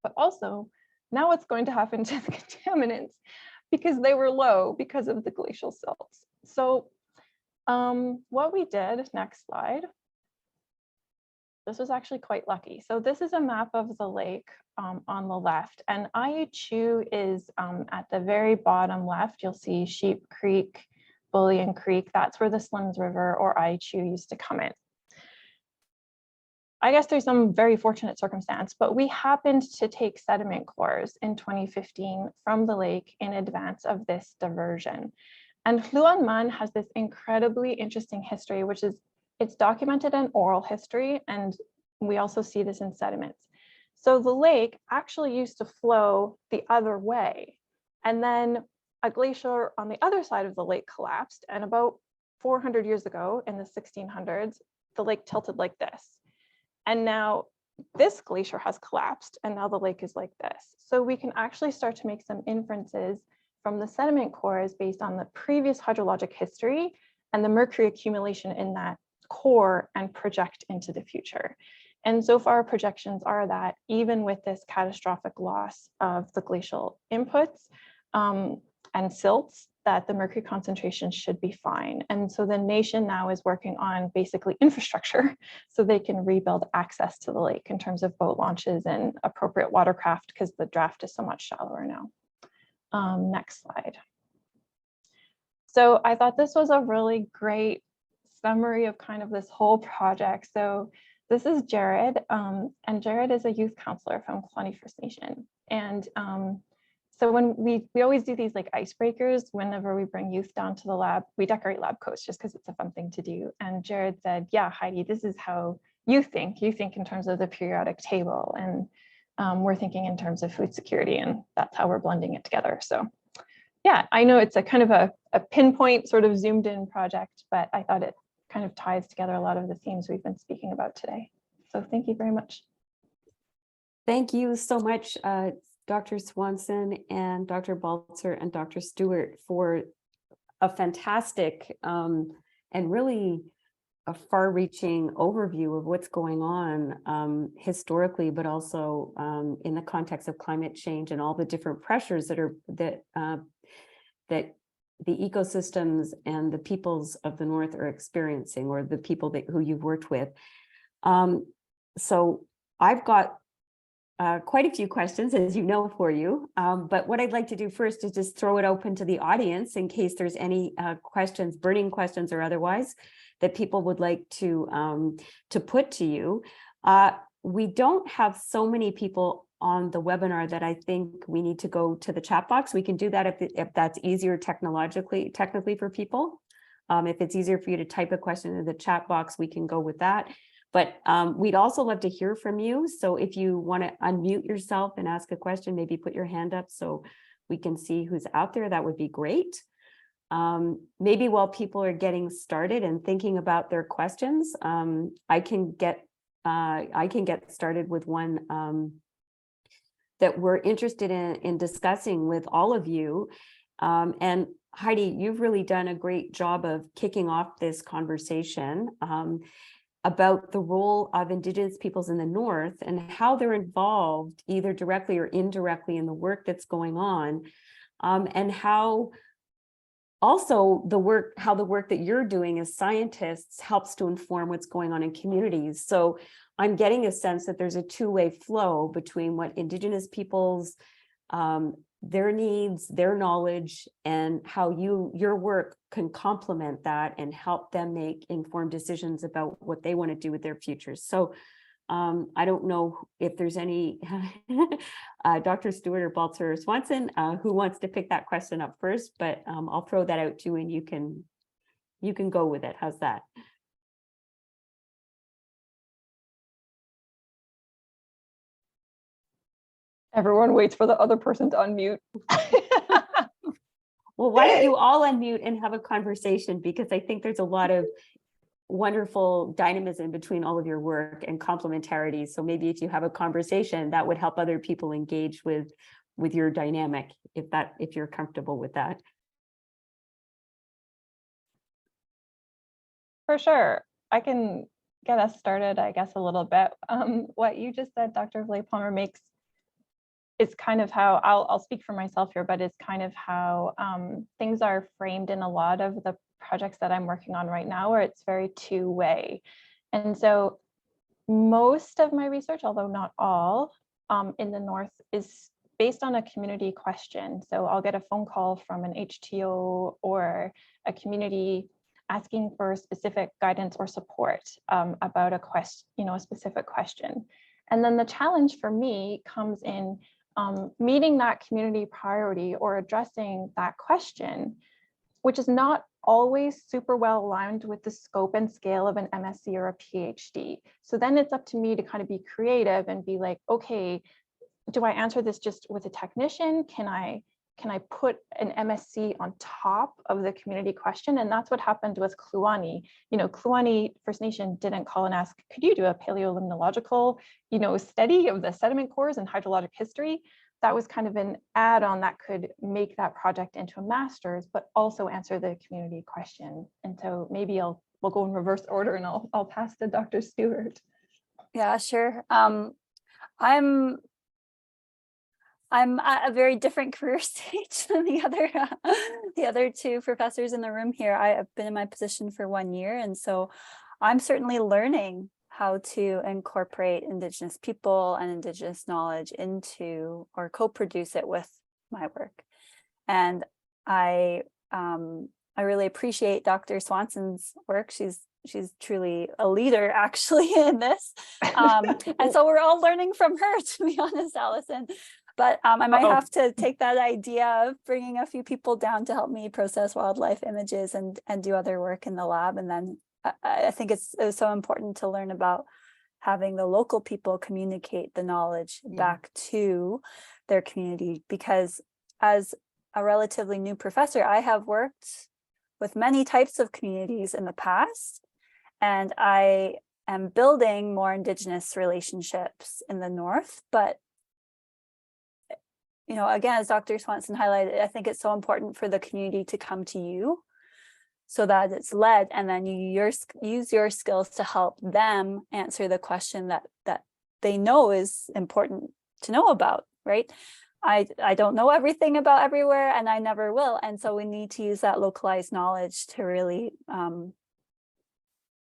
But also, now what's going to happen to the contaminants because they were low because of the glacial silts. So what we did, next slide, this was actually quite lucky. So this is a map of the lake on the left, and IU2 is at the very bottom left. You'll see Sheep Creek, Bullion Creek. That's where the Slims River or IU2 used to come in. I guess there's some very fortunate circumstance, but we happened to take sediment cores in 2015 from the lake in advance of this diversion. And Hluanman has this incredibly interesting history, which is it's documented in oral history, and we also see this in sediments. So the lake actually used to flow the other way, and then a glacier on the other side of the lake collapsed, and about 400 years ago in the 1600s, the lake tilted like this. And now this glacier has collapsed, and now the lake is like this. So we can actually start to make some inferences from the sediment cores based on the previous hydrologic history and the mercury accumulation in that core and project into the future. And so far projections are that even with this catastrophic loss of the glacial inputs and silts, that the mercury concentration should be fine. And so the nation now is working on basically infrastructure so they can rebuild access to the lake in terms of boat launches and appropriate watercraft because the draft is so much shallower now. Next slide. So I thought this was a really great summary of kind of this whole project. So this is Jared, and Jared is a youth counselor from Kalani First Nation. And so when we always do these like icebreakers, whenever we bring youth down to the lab, we decorate lab coats just because it's a fun thing to do. And Jared said, yeah, Heidi, this is how you think. You think in terms of the periodic table, and we're thinking in terms of food security, and that's how we're blending it together. So yeah, I know it's a kind of a pinpoint sort of zoomed in project, but I thought it kind of ties together a lot of the themes we've been speaking about today. So thank you very much. Thank you so much, Dr. Swanson and Dr. Baltzer and Dr. Stewart, for a fantastic and really a far-reaching overview of what's going on historically, but also in the context of climate change and all the different pressures that the ecosystems and the peoples of the North are experiencing, or the people who you've worked with. So I've got quite a few questions, as you know, for you. But what I'd like to do first is just throw it open to the audience in case there's any questions, burning questions or otherwise, that people would like to put to you. We don't have so many people on the webinar that I think we need to go to the chat box. We can do that if that's easier technically for people. If it's easier for you to type a question in the chat box, we can go with that. But we'd also love to hear from you. So if you want to unmute yourself and ask a question, maybe put your hand up so we can see who's out there, that would be great. Maybe while people are getting started and thinking about their questions, I can get started with one that we're interested in discussing with all of you. And Heidi, you've really done a great job of kicking off this conversation about the role of Indigenous peoples in the North and how they're involved either directly or indirectly in the work that's going on, and how also the work that you're doing as scientists helps to inform what's going on in communities. So I'm getting a sense that there's a two-way flow between what Indigenous peoples, their needs, their knowledge, and how your work can complement that and help them make informed decisions about what they want to do with their futures. So I don't know if there's any Dr. Stewart or Baltzer or Swanson who wants to pick that question up first, but I'll throw that out to you and you can go with it. How's that? Everyone waits for the other person to unmute. Well, why don't you all unmute and have a conversation, because I think there's a lot of wonderful dynamism between all of your work and complementarity. So maybe if you have a conversation, that would help other people engage with with your dynamic, if you're comfortable with that. For sure. I can get us started, I guess, a little bit. What you just said, Dr. Blay-Palmer, it's kind of how I'll speak for myself here, but it's kind of how things are framed in a lot of the projects that I'm working on right now, where it's very two-way. And so most of my research, although not all, in the North is based on a community question. So I'll get a phone call from an HTO or a community asking for specific guidance or support about a specific question. And then the challenge for me comes in meeting that community priority or addressing that question, which is not always super well aligned with the scope and scale of an MSc or a PhD. So then it's up to me to kind of be creative and be like, okay, do I answer this just with a technician? Can I put an MSc on top of the community question? And that's what happened with Kluane. Kluane First Nation didn't call and ask, could you do a paleolimnological, study of the sediment cores and hydrologic history? That was kind of an add-on that could make that project into a master's, but also answer the community question. And so maybe we'll go in reverse order, and I'll pass to Dr. Stewart. Yeah, sure. I'm at a very different career stage than the other two professors in the room here. I have been in my position for 1 year, and so I'm certainly learning how to incorporate Indigenous people and Indigenous knowledge into or co-produce it with my work. And I really appreciate Dr. Swanson's work. She's truly a leader, actually, in this. And so we're all learning from her, to be honest, Alison. But I might have to take that idea of bringing a few people down to help me process wildlife images and do other work in the lab. And then I think it's so important to learn about having the local people communicate the knowledge back to their community, because as a relatively new professor, I have worked with many types of communities in the past, and I am building more Indigenous relationships in the North. But again, as Dr. Swanson highlighted, I think it's so important for the community to come to you so that it's led, and then you use your skills to help them answer the question that they know is important to know about, right? I don't know everything about everywhere, and I never will. And so we need to use that localized knowledge to really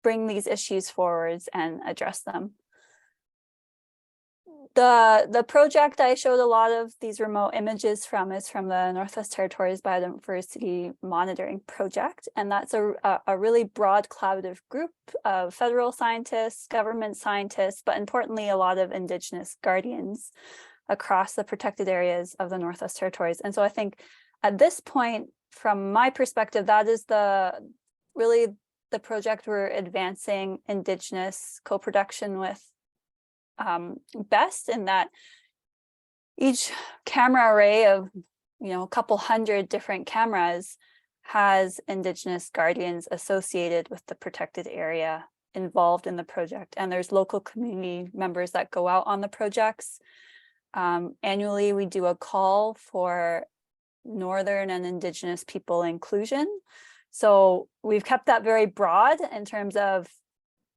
bring these issues forwards and address them. The project I showed a lot of these remote images from is from the Northwest Territories Biodiversity Monitoring Project. And that's a really broad collaborative group of federal scientists, government scientists, but importantly, a lot of Indigenous guardians across the protected areas of the Northwest Territories. And so I think at this point, from my perspective, that is really the project we're advancing Indigenous co-production with best, in that each camera array of a couple hundred different cameras has Indigenous guardians associated with the protected area involved in the project, and there's local community members that go out on the projects. Annually, we do a call for Northern and Indigenous people inclusion. So we've kept that very broad in terms of,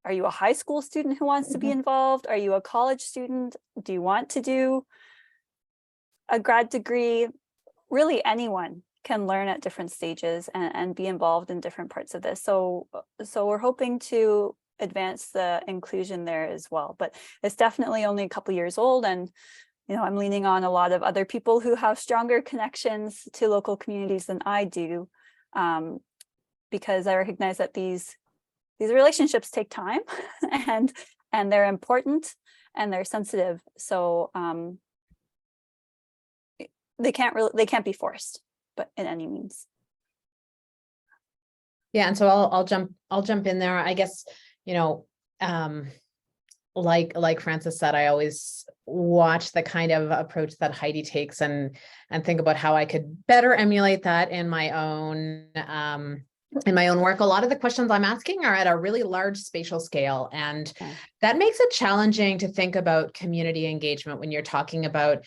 are you a high school student who wants to be involved? Are you a college student? Do you want to do a grad degree? Really, anyone can learn at different stages and be involved in different parts of this. So we're hoping to advance the inclusion there as well. But it's definitely only a couple years old, and I'm leaning on a lot of other people who have stronger connections to local communities than I do, because I recognize that these relationships take time and they're important and they're sensitive. So they can't be forced, but in any means. Yeah, and so I'll jump in there. I guess, like Frances said, I always watch the kind of approach that Heidi takes and think about how I could better emulate that in my own work. A lot of the questions I'm asking are at a really large spatial scale, and that makes it challenging to think about community engagement when you're talking about,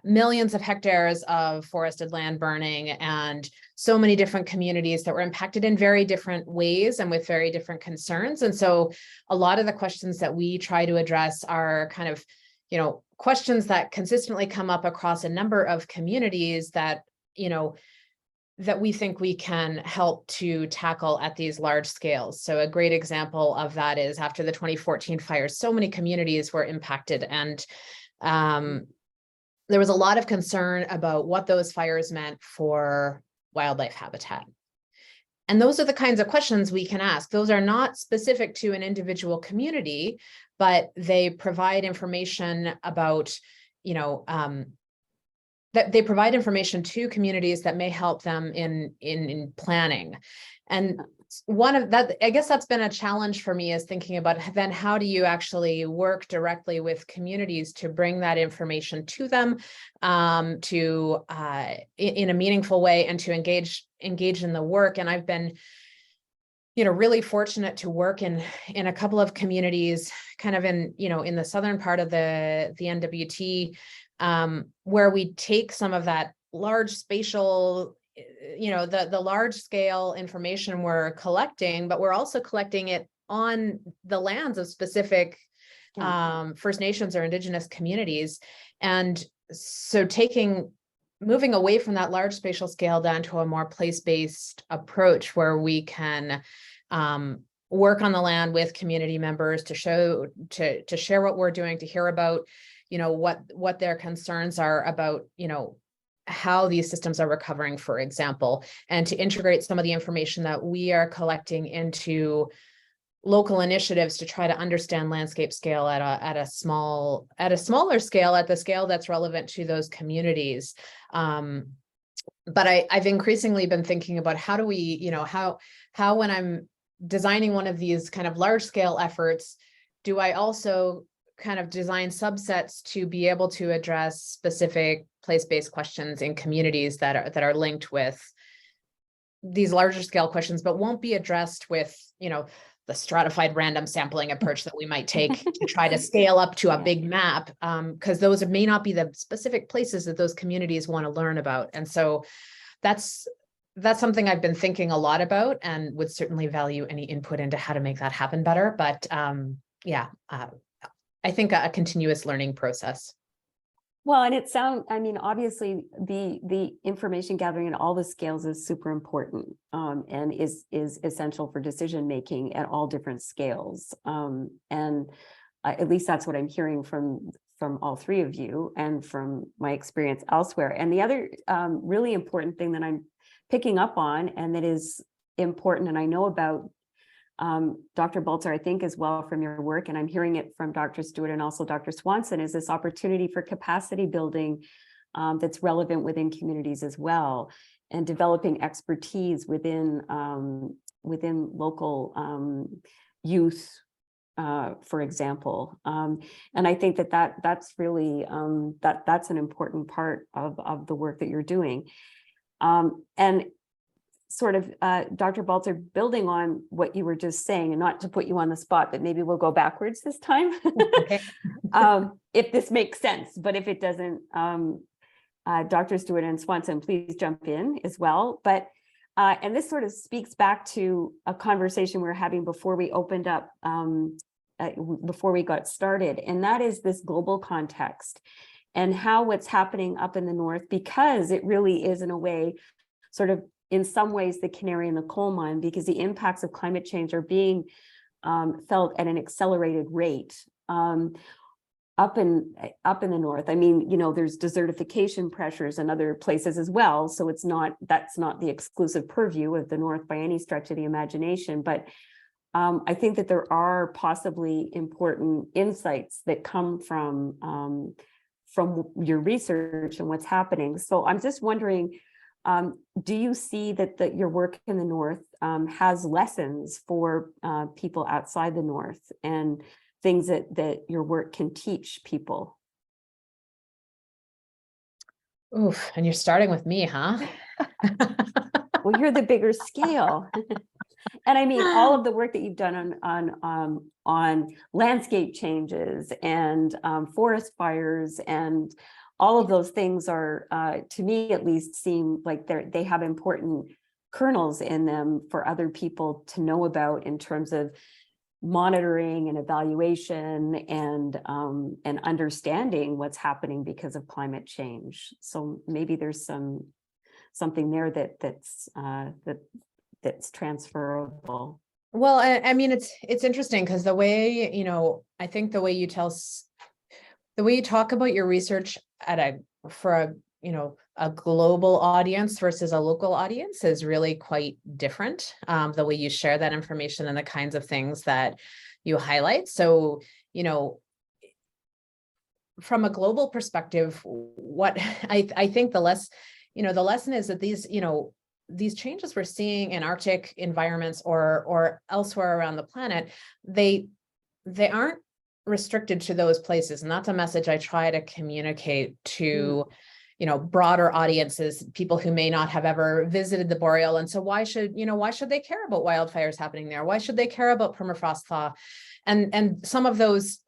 millions of hectares of forested land burning and so many different communities that were impacted in very different ways and with very different concerns. And so a lot of the questions that we try to address are kind of, you know, questions that consistently come up across a number of communities that, you know, that we think we can help to tackle at these large scales. So a great example of that is after the 2014 fires, so many communities were impacted, and there was a lot of concern about what those fires meant for wildlife habitat. And those are the kinds of questions we can ask. Those are not specific to an individual community, but they provide information about, you know, that they provide information to communities that may help them in planning. And one of that, I guess that's been a challenge for me, is thinking about then how do you actually work directly with communities to bring that information to them, in a meaningful way, and to engage in the work. And I've been, you know, really fortunate to work in a couple of communities, kind of in, you know, in the southern part of the NWT, where we take some of that large spatial, you know, the large scale information we're collecting, but we're also collecting it on the lands of specific First Nations or Indigenous communities. And so moving away from that large spatial scale down to a more place-based approach, where we can work on the land with community members to share what we're doing, to hear about, you know, what their concerns are about, you know, how these systems are recovering, for example, and to integrate some of the information that we are collecting into local initiatives to try to understand landscape scale at a smaller scale, at the scale that's relevant to those communities. But I've increasingly been thinking about how do we, you know, how when I'm designing one of these kind of large scale efforts, do I also kind of design subsets to be able to address specific place-based questions in communities that are linked with these larger scale questions, but won't be addressed with, you know, the stratified random sampling approach that we might take to try to scale up to a big map, because those may not be the specific places that those communities want to learn about. And so that's something I've been thinking a lot about, and would certainly value any input into how to make that happen better. But I think a continuous learning process. Well, and I mean, obviously the information gathering at all the scales is super important, and is essential for decision making at all different scales. And at least that's what I'm hearing from all three of you and from my experience elsewhere. And the other really important thing that I'm picking up on, and that is important, and I know about Dr. Baltzer, I think, as well from your work, and I'm hearing it from Dr. Stewart and also Dr. Swanson, is this opportunity for capacity building that's relevant within communities as well, and developing expertise within local youth, for example. And I think that's really that's an important part of the work that you're doing. And sort of, Dr. Baltzer, building on what you were just saying, and not to put you on the spot, but maybe we'll go backwards this time, Okay. if this makes sense. But if it doesn't, Dr. Stewart and Swanson, please jump in as well. But and this sort of speaks back to a conversation we were having before we opened up, before we got started, and that is this global context and how what's happening up in the north, because it really is, in a way, sort of in some ways the canary in the coal mine, because the impacts of climate change are being felt at an accelerated rate up in the north. I mean, you know, there's desertification pressures in other places as well, so that's not the exclusive purview of the north by any stretch of the imagination. But I think that there are possibly important insights that come from your research and what's happening. So I'm just wondering, do you see that your work in the north has lessons for people outside the north, and things that your work can teach people? Oof, and you're starting with me, huh? Well, you're the bigger scale. And I mean, all of the work that you've done on landscape changes and forest fires and all of those things are, to me at least, seem like they have important kernels in them for other people to know about in terms of monitoring and evaluation and understanding what's happening because of climate change. So maybe there's something there that's transferable. Well, I mean, it's interesting because the way, I think the way you talk about your research for a global audience versus a local audience is really quite different. The way you share that information and the kinds of things that you highlight. So, from a global perspective, what I think the lesson is that these changes we're seeing in Arctic environments or elsewhere around the planet, they aren't restricted to those places. And that's a message I try to communicate to, broader audiences, people who may not have ever visited the boreal. And so why should they care about wildfires happening there? Why should they care about permafrost thaw? And some of those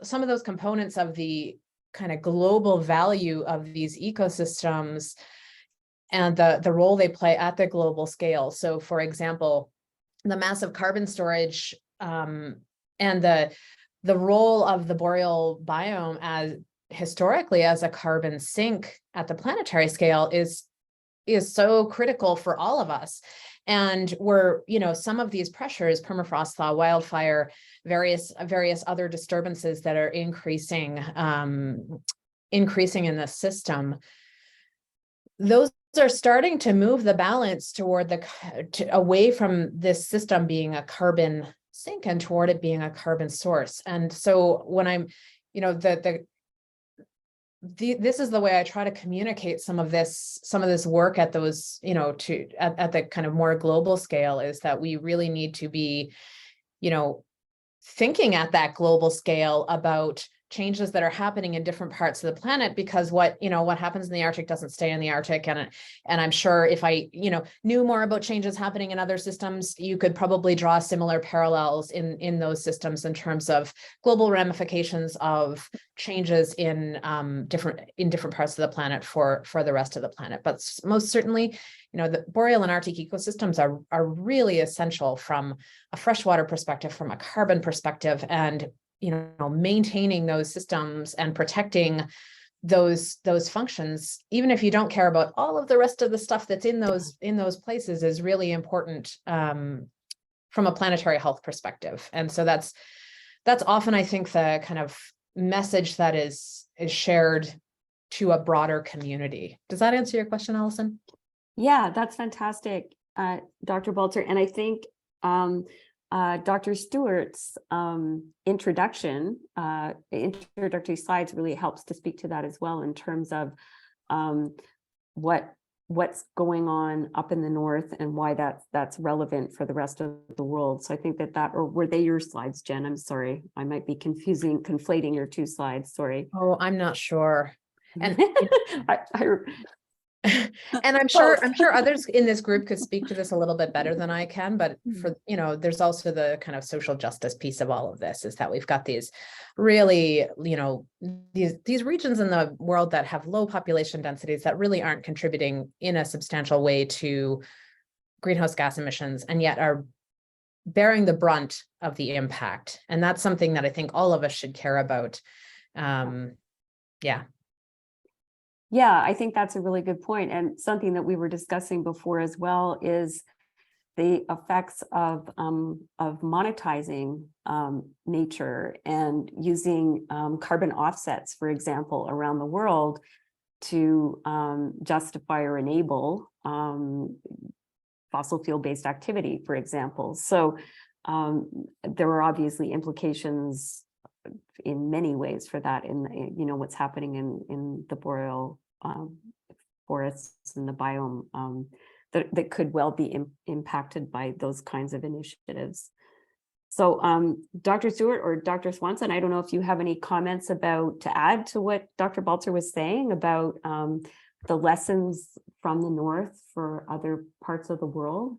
components of the kind of global value of these ecosystems and the role they play at the global scale. So for example, the massive carbon storage and the role of the boreal biome as historically as a carbon sink at the planetary scale is so critical for all of us. And some of these pressures, permafrost thaw, wildfire, various other disturbances that are increasing in the system, those are starting to move the balance toward away from this system being a carbon sink and toward it being a carbon source. And so when I'm, this is the way I try to communicate some of this work at those, at the kind of more global scale, is that we really need to be, thinking at that global scale about changes that are happening in different parts of the planet, because what happens in the Arctic doesn't stay in the Arctic. And I'm sure if I, knew more about changes happening in other systems, you could probably draw similar parallels in those systems in terms of global ramifications of changes in different parts of the planet for the rest of the planet. But most certainly, the boreal and Arctic ecosystems are really essential from a freshwater perspective, from a carbon perspective, and maintaining those systems and protecting those functions, even if you don't care about all of the rest of the stuff that's in those places, is really important from a planetary health perspective. And so that's often, I think, the kind of message that is shared to a broader community. Does that answer your question, Alison? Yeah, that's fantastic, Dr. Baltzer. And I think Dr. Stewart's introductory slides really helps to speak to that as well, in terms of what's going on up in the north and why that's relevant for the rest of the world. So I think or were they your slides, Jen? I'm sorry, I might be conflating your two slides. Sorry. Oh, I'm not sure. And I and I'm sure others in this group could speak to this a little bit better than I can, but there's also the kind of social justice piece of all of this, is that we've got these really, these regions in the world that have low population densities that really aren't contributing in a substantial way to greenhouse gas emissions, and yet are bearing the brunt of the impact. And that's something that I think all of us should care about. Yeah, I think that's a really good point. And something that we were discussing before as well is the effects of monetizing nature and using carbon offsets, for example, around the world to justify or enable fossil fuel-based activity, for example. So there are obviously implications in many ways for that, in what's happening in the boreal forests and the biome that could well be impacted by those kinds of initiatives. So Dr. Stewart or Dr. Swanson, I don't know if you have any comments to add to what Dr. Baltzer was saying about the lessons from the north for other parts of the world.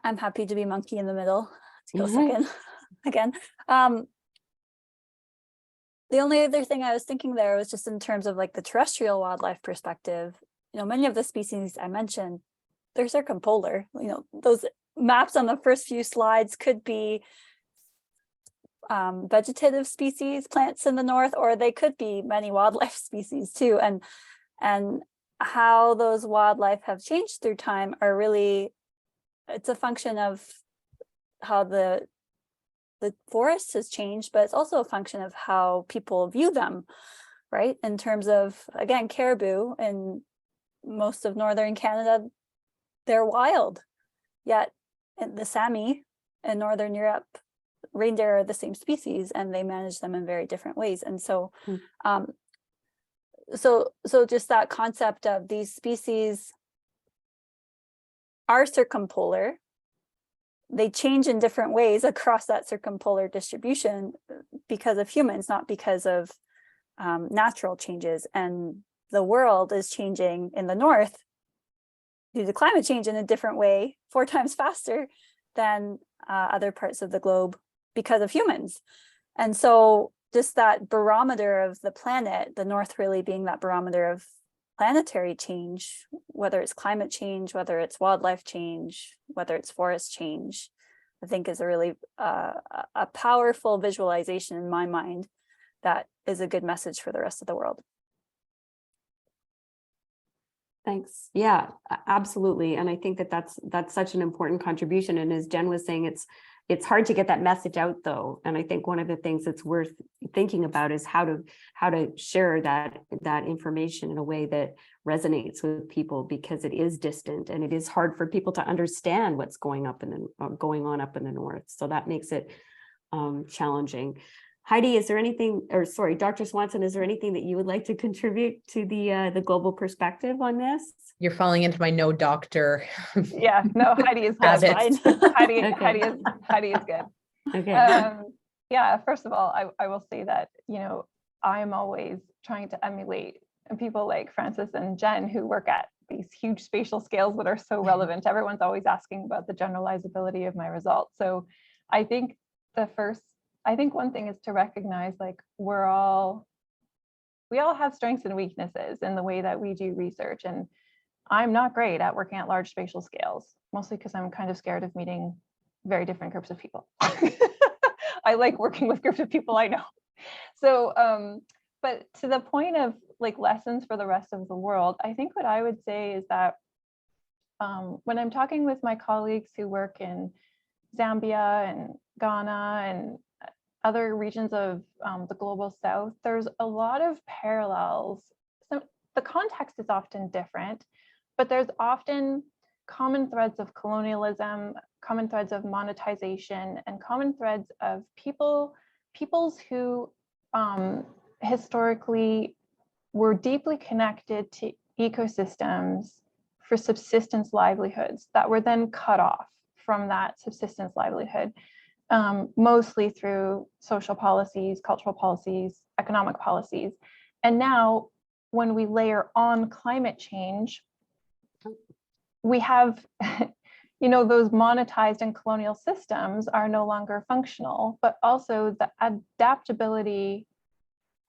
I'm happy to be monkey in the middle. Let's go second again. The only other thing I was thinking there was just in terms of like the terrestrial wildlife perspective, many of the species I mentioned, they're circumpolar. Those maps on the first few slides could be vegetative species, plants in the north, or they could be many wildlife species too. And how those wildlife have changed through time are really, it's a function of how the forest has changed, but it's also a function of how people view them, right? In terms of, again, caribou in most of northern Canada, they're wild. Yet in the Sami in northern Europe, reindeer are the same species and they manage them in very different ways. And so, so just that concept of these species are circumpolar. They change in different ways across that circumpolar distribution because of humans, not because of natural changes. And the world is changing in the north due to climate change in a different way, 4 times faster than other parts of the globe because of humans. And so just that barometer of the planet, the north really being that barometer of planetary change, whether it's climate change, whether it's wildlife change, whether it's forest change, I think is a really a powerful visualization in my mind that is a good message for the rest of the world. Thanks. Yeah, absolutely. And I think that that's such an important contribution. And as Jen was saying, it's hard to get that message out though. And I think one of the things that's worth thinking about is how to share that information in a way that resonates with people, because it is distant and it is hard for people to understand what's going on up in the north. So that makes it challenging. Heidi, is there anything, or sorry, Dr. Swanson, is there anything that you would like to contribute to the global perspective on this? You're falling into my no doctor. Yeah, no, Heidi is good. Heidi is good. Okay. Yeah, first of all, I will say that, I'm always trying to emulate people like Francis and Jen who work at these huge spatial scales that are so relevant. Everyone's always asking about the generalizability of my results. So I think one thing is to recognize, like, we all have strengths and weaknesses in the way that we do research. And I'm not great at working at large spatial scales, mostly because I'm kind of scared of meeting very different groups of people. I like working with groups of people I know. So, but to the point of like lessons for the rest of the world, I think what I would say is that when I'm talking with my colleagues who work in Zambia and Ghana and other regions of the global south, there's a lot of parallels. So the context is often different, but there's often common threads of colonialism, common threads of monetization, and common threads of peoples who historically were deeply connected to ecosystems for subsistence livelihoods that were then cut off from that subsistence livelihood, mostly through social policies, cultural policies, economic policies. And now when we layer on climate change, we have, those monetized and colonial systems are no longer functional, but also the adaptability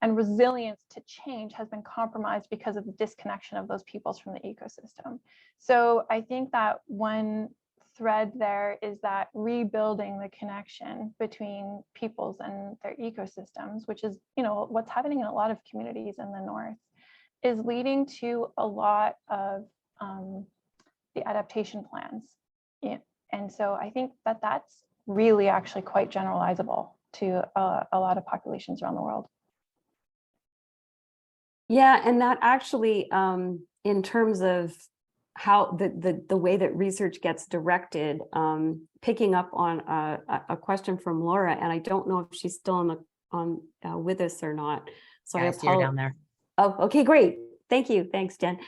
and resilience to change has been compromised because of the disconnection of those peoples from the ecosystem. So I think that one thread there is that rebuilding the connection between peoples and their ecosystems, which is, what's happening in a lot of communities in the north, is leading to a lot of the adaptation plans. Yeah. And so I think that that's really actually quite generalizable to a lot of populations around the world. Yeah, and that actually, in terms of how the way that research gets directed, picking up on a question from Laura, and I don't know if she's still on with us or not. So yeah, I see her down there. Oh, okay, great. Thank you. Thanks, Jen.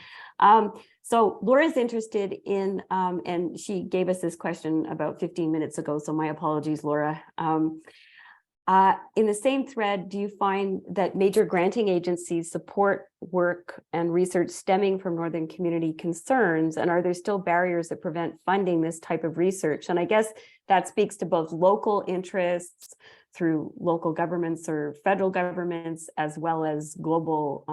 So Laura's interested in, and she gave us this question about 15 minutes ago, so my apologies, Laura. In the same thread, do you find that major granting agencies support work and research stemming from Northern community concerns? And are there still barriers that prevent funding this type of research? And I guess that speaks to both local interests, through local governments or federal governments, as well as global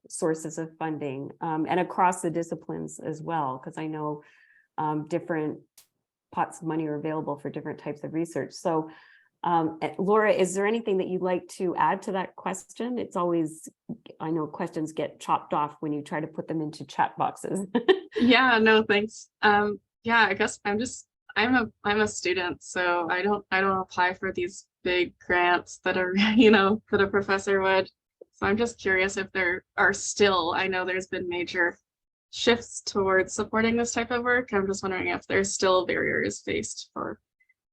sources of funding, and across the disciplines as well, because I know different pots of money are available for different types of research. So Laura, is there anything that you'd like to add to that question? It's always, I know questions get chopped off when you try to put them into chat boxes. Yeah, no, thanks. Yeah, I guess I'm a student, so I don't apply for these big grants that are, that a professor would. So I'm just curious if there are still, I know there's been major shifts towards supporting this type of work. I'm just wondering if there's still barriers faced for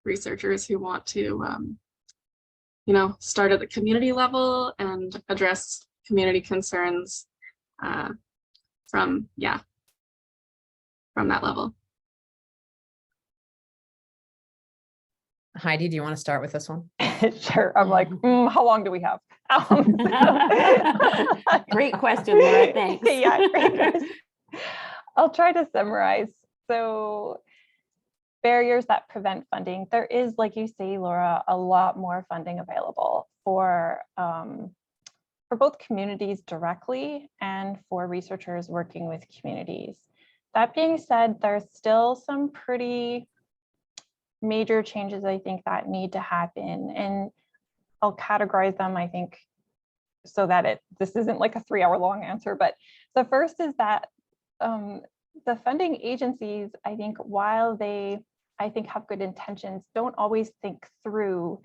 researchers who want to, start at the community level and address community concerns from that level. Heidi, do you want to start with this one? Sure. I'm like, how long do we have? Great question, Laura. Thanks. Yeah, great question. I'll try to summarize. So barriers that prevent funding. There is, like you say, Laura, a lot more funding available for both communities directly and for researchers working with communities. That being said, there's still some pretty major changes, I think, that need to happen. And I'll categorize them, I think, so that this isn't like a 3-hour-long answer. But the first is that the funding agencies, I think, while they, have good intentions, don't always think through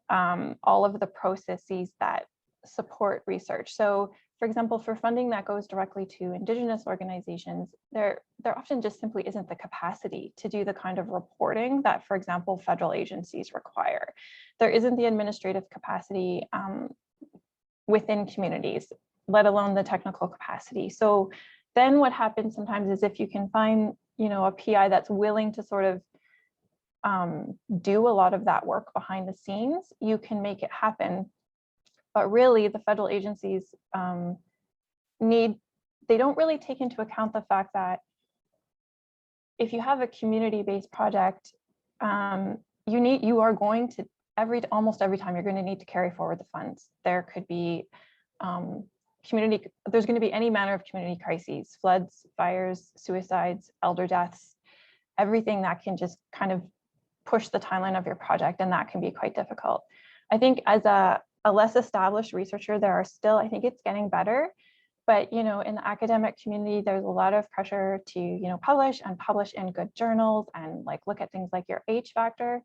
all of the processes that support research. So, for example, for funding that goes directly to Indigenous organizations, there often just simply isn't the capacity to do the kind of reporting that, for example, federal agencies require. There isn't the administrative capacity within communities, let alone the technical capacity. So then what happens sometimes is if you can find, a PI that's willing to sort of do a lot of that work behind the scenes, you can make it happen. But really, the federal agencies they don't really take into account the fact that if you have a community-based project, you are going to almost every time you're going to need to carry forward the funds. There could be there's going to be any manner of community crises, floods, fires, suicides, elder deaths, everything that can just kind of push the timeline of your project, and that can be quite difficult. I think as a less established researcher, there are still, I think it's getting better, but in the academic community, there's a lot of pressure to publish in good journals and look at things like your H factor.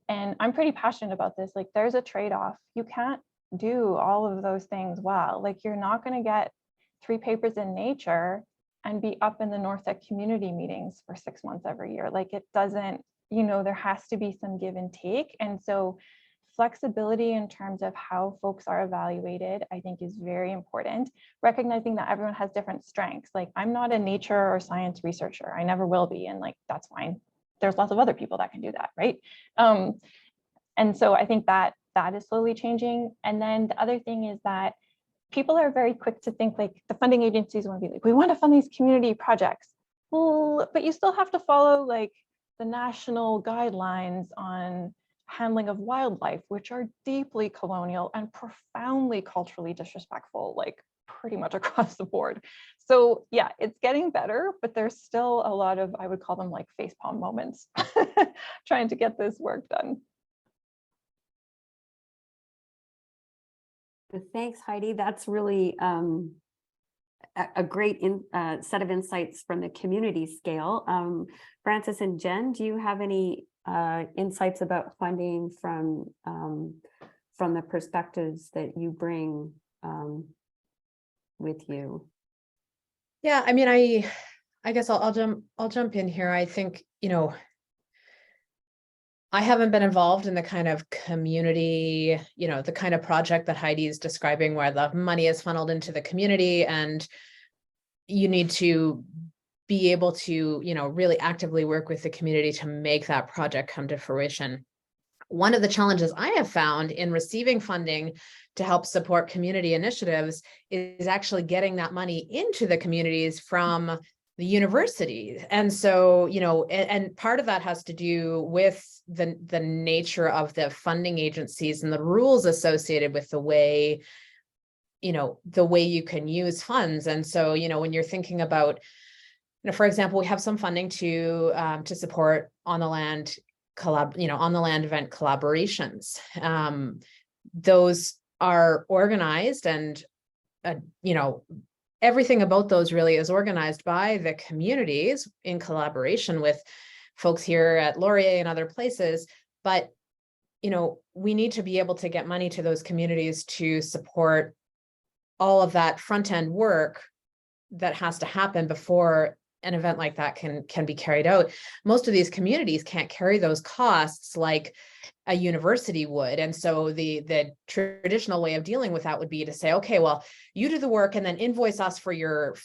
And I'm pretty passionate about this. There's a trade-off. You can't do all of those things well. You're not going to get 3 papers in Nature and be up in the NorthTech community meetings for 6 months every year. It doesn't, there has to be some give and take. And so flexibility in terms of how folks are evaluated, I think, is very important. Recognizing that everyone has different strengths. I'm not a nature or science researcher. I never will be. And that's fine. There's lots of other people that can do that, right? And so I think that is slowly changing. And then the other thing is that people are very quick to think the funding agencies want to be we want to fund these community projects. Well, but you still have to follow the national guidelines on handling of wildlife, which are deeply colonial and profoundly culturally disrespectful, pretty much across the board. So yeah, it's getting better, but there's still a lot of, I would call them facepalm moments, trying to get this work done. Thanks, Heidi. That's really a great set of insights from the community scale. Francis and Jen, do you have any insights about funding from the perspectives that you bring with you? Yeah, I mean, I guess I'll jump in here. I think, I haven't been involved in the kind of community, the kind of project that Heidi is describing, where the money is funneled into the community and you need to be able to, really actively work with the community to make that project come to fruition. One of the challenges I have found in receiving funding to help support community initiatives is actually getting that money into the communities from the university. And so, you know, and part of that has to do with the nature of the funding agencies and the rules associated with the way, you know, the way you can use funds. And so, you know, when you're thinking about, you know, for example, we have some funding to support on the land on the land event collaborations. Those are organized, and you know, everything about those really is organized by the communities in collaboration with folks here at Laurier and other places. But, you know, we need to be able to get money to those communities to support all of that front end work that has to happen before an event like that can be carried out. Most of these communities can't carry those costs like a university would. And so the traditional way of dealing with that would be to say, okay, well, you do the work and then invoice us for your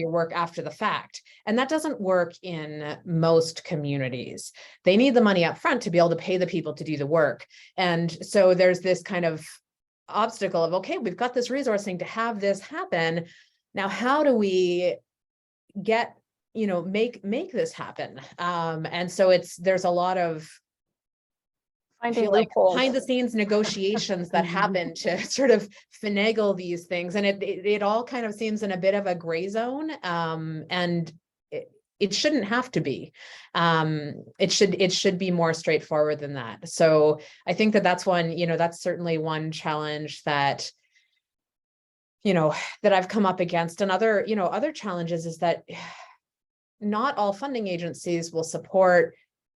work after the fact. And that doesn't work in most communities. They need the money up front to be able to pay the people to do the work. And so there's this kind of obstacle of, okay, we've got this resourcing to have this happen. Now, how do we get, you know, make this happen? And so there's a lot of, I feel like, behind the scenes negotiations that happen to sort of finagle these things. And it all kind of seems in a bit of a gray zone. And it shouldn't have to be. It should be more straightforward than that. So I think that's one, you know, that's certainly one challenge that, you know, that I've come up against. And other, you know, other challenges is that not all funding agencies will support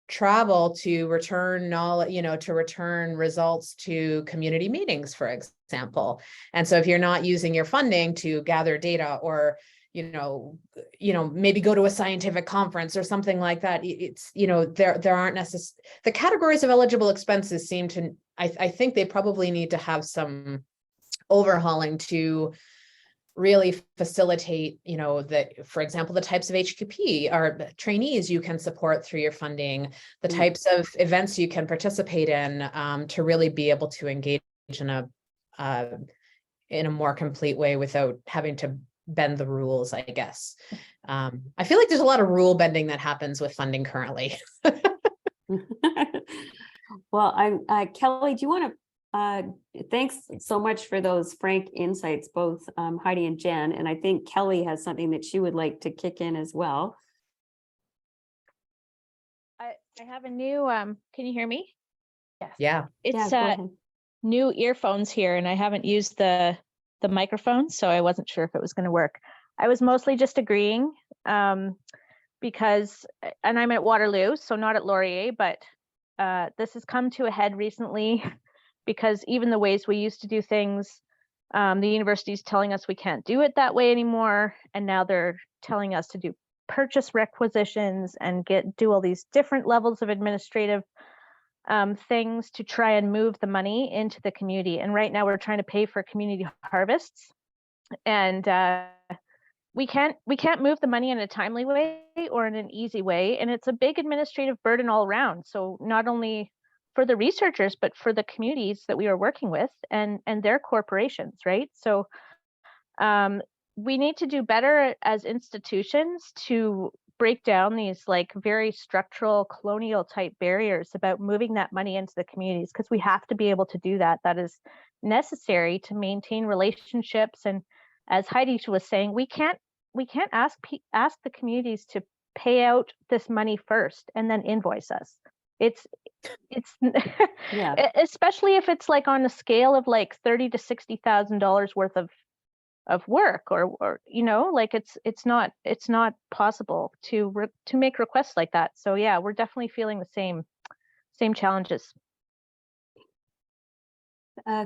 travel to return knowledge, you know, to return results to community meetings, for example. And so if you're not using your funding to gather data, or, you know, maybe go to a scientific conference or something like that, it's, you know, there aren't necessarily, the categories of eligible expenses seem to, I think they probably need to have some overhauling to really facilitate, you know, that, for example, the types of HQP or trainees you can support through your funding, the types of events you can participate in, to really be able to engage in a more complete way without having to bend the rules, I guess. I feel like there's a lot of rule bending that happens with funding currently. Well, Kelly, do you want to thanks so much for those frank insights, both Heidi and Jen. And I think Kelly has something that she would like to kick in as well. I have a new, can you hear me? Yes. Yeah. It's new earphones here, and I haven't used the microphone, so I wasn't sure if it was going to work. I was mostly just agreeing because, and I'm at Waterloo, so not at Laurier, but this has come to a head recently because even the ways we used to do things, the university's telling us we can't do it that way anymore. And now they're telling us to do purchase requisitions and do all these different levels of administrative things to try and move the money into the community. And right now we're trying to pay for community harvests, and we can't move the money in a timely way or in an easy way. And it's a big administrative burden all around. So not only for the researchers, but for the communities that we are working with and their corporations, right? So we need to do better as institutions to break down these like very structural colonial type barriers about moving that money into the communities, because we have to be able to do that. That is necessary to maintain relationships. And as Heidi was saying, we can't ask the communities to pay out this money first and then invoice us. It's Yeah. Especially if it's like on a scale of like $30,000 to $60,000 worth of work, or you know, like it's not possible to make requests like that. So yeah, we're definitely feeling the same challenges.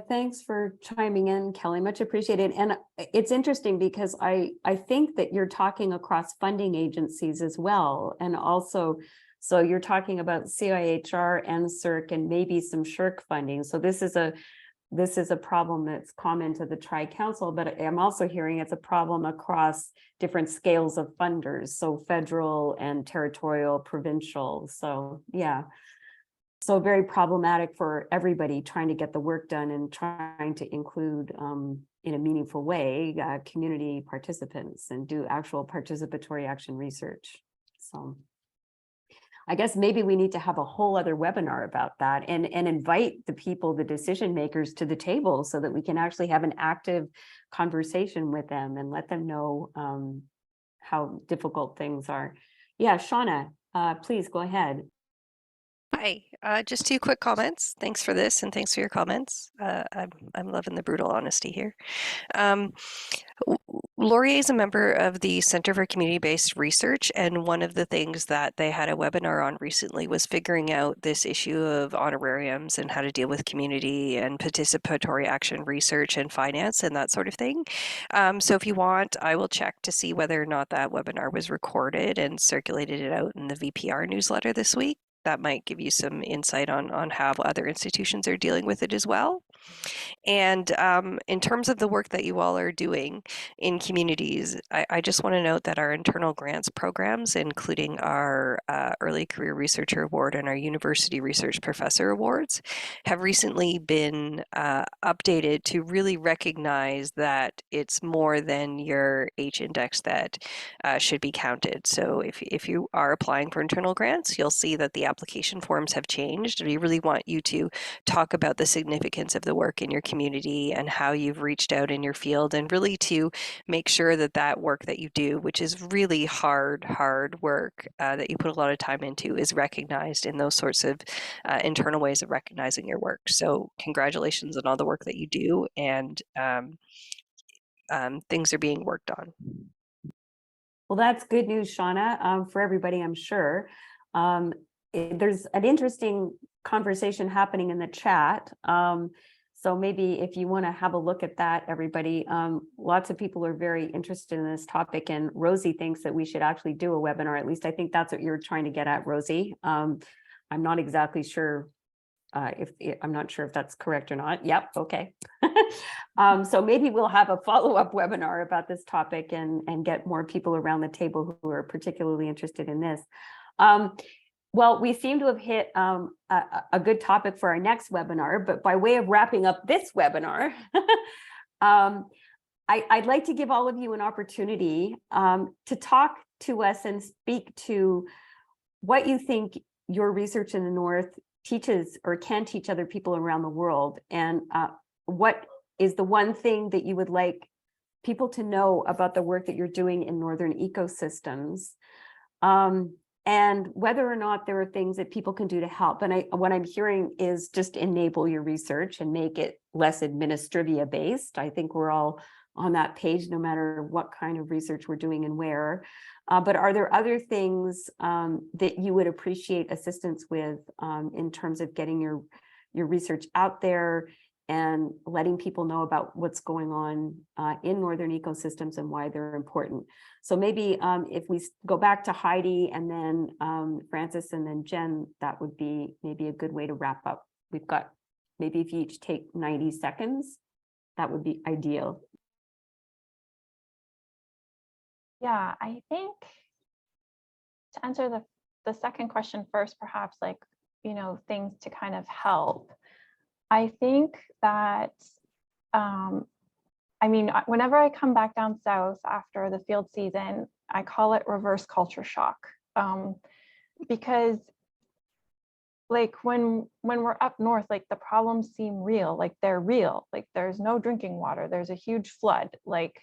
Thanks for chiming in, Kelly. Much appreciated. And it's interesting because I think that you're talking across funding agencies as well. And also, so you're talking about CIHR, NSERC, and maybe some SHRC funding. So this is a problem that's common to the Tri-Council, but I'm also hearing it's a problem across different scales of funders. So federal and territorial, provincial. So yeah. So very problematic for everybody trying to get the work done and trying to include in a meaningful way, community participants and do actual participatory action research. So I guess maybe we need to have a whole other webinar about that and invite the people, the decision makers to the table so that we can actually have an active conversation with them and let them know how difficult things are. Yeah, Shauna, please go ahead. Hi, just two quick comments. Thanks for this and thanks for your comments. I'm loving the brutal honesty here. Laurier is a member of the Center for Community-Based Research, and one of the things that they had a webinar on recently was figuring out this issue of honorariums and how to deal with community and participatory action research and finance and that sort of thing. So if you want, I will check to see whether or not that webinar was recorded and circulated it out in the VPR newsletter this week. That might give you some insight on how other institutions are dealing with it as well. And in terms of the work that you all are doing in communities, I just want to note that our internal grants programs, including our Early Career Researcher Award and our University Research Professor Awards, have recently been updated to really recognize that it's more than your H-index that should be counted. So if you are applying for internal grants, you'll see that the application forms have changed. We really want you to talk about the significance of the work in your community and how you've reached out in your field, and really to make sure that that work that you do, which is really hard work that you put a lot of time into, is recognized in those sorts of internal ways of recognizing your work. So congratulations on all the work that you do, and things are being worked on. Well, that's good news, Shauna, for everybody, I'm sure. There's an interesting conversation happening in the chat. So maybe if you want to have a look at that, everybody, lots of people are very interested in this topic, and Rosie thinks that we should actually do a webinar. At least I think that's what you're trying to get at, Rosie. I'm not exactly sure I'm not sure if that's correct or not. Yep, okay. So maybe we'll have a follow-up webinar about this topic and get more people around the table who are particularly interested in this. Well, we seem to have hit a good topic for our next webinar, but by way of wrapping up this webinar, I'd like to give all of you an opportunity to talk to us and speak to what you think your research in the North teaches or can teach other people around the world, and what is the one thing that you would like people to know about the work that you're doing in northern ecosystems. And whether or not there are things that people can do to help. And what I'm hearing is just enable your research and make it less administrivia based. I think we're all on that page, no matter what kind of research we're doing and where. But are there other things that you would appreciate assistance with in terms of getting your research out there and letting people know about what's going on in northern ecosystems and why they're important? So maybe if we go back to Heidi and then Francis and then Jen, that would be maybe a good way to wrap up. We've got, maybe if you each take 90 seconds, that would be ideal. Yeah, I think to answer the second question first, perhaps, like, things to kind of help. I think that, whenever I come back down south after the field season, I call it reverse culture shock, because like when we're up north, like the problems seem real, like they're real, like there's no drinking water, there's a huge flood, like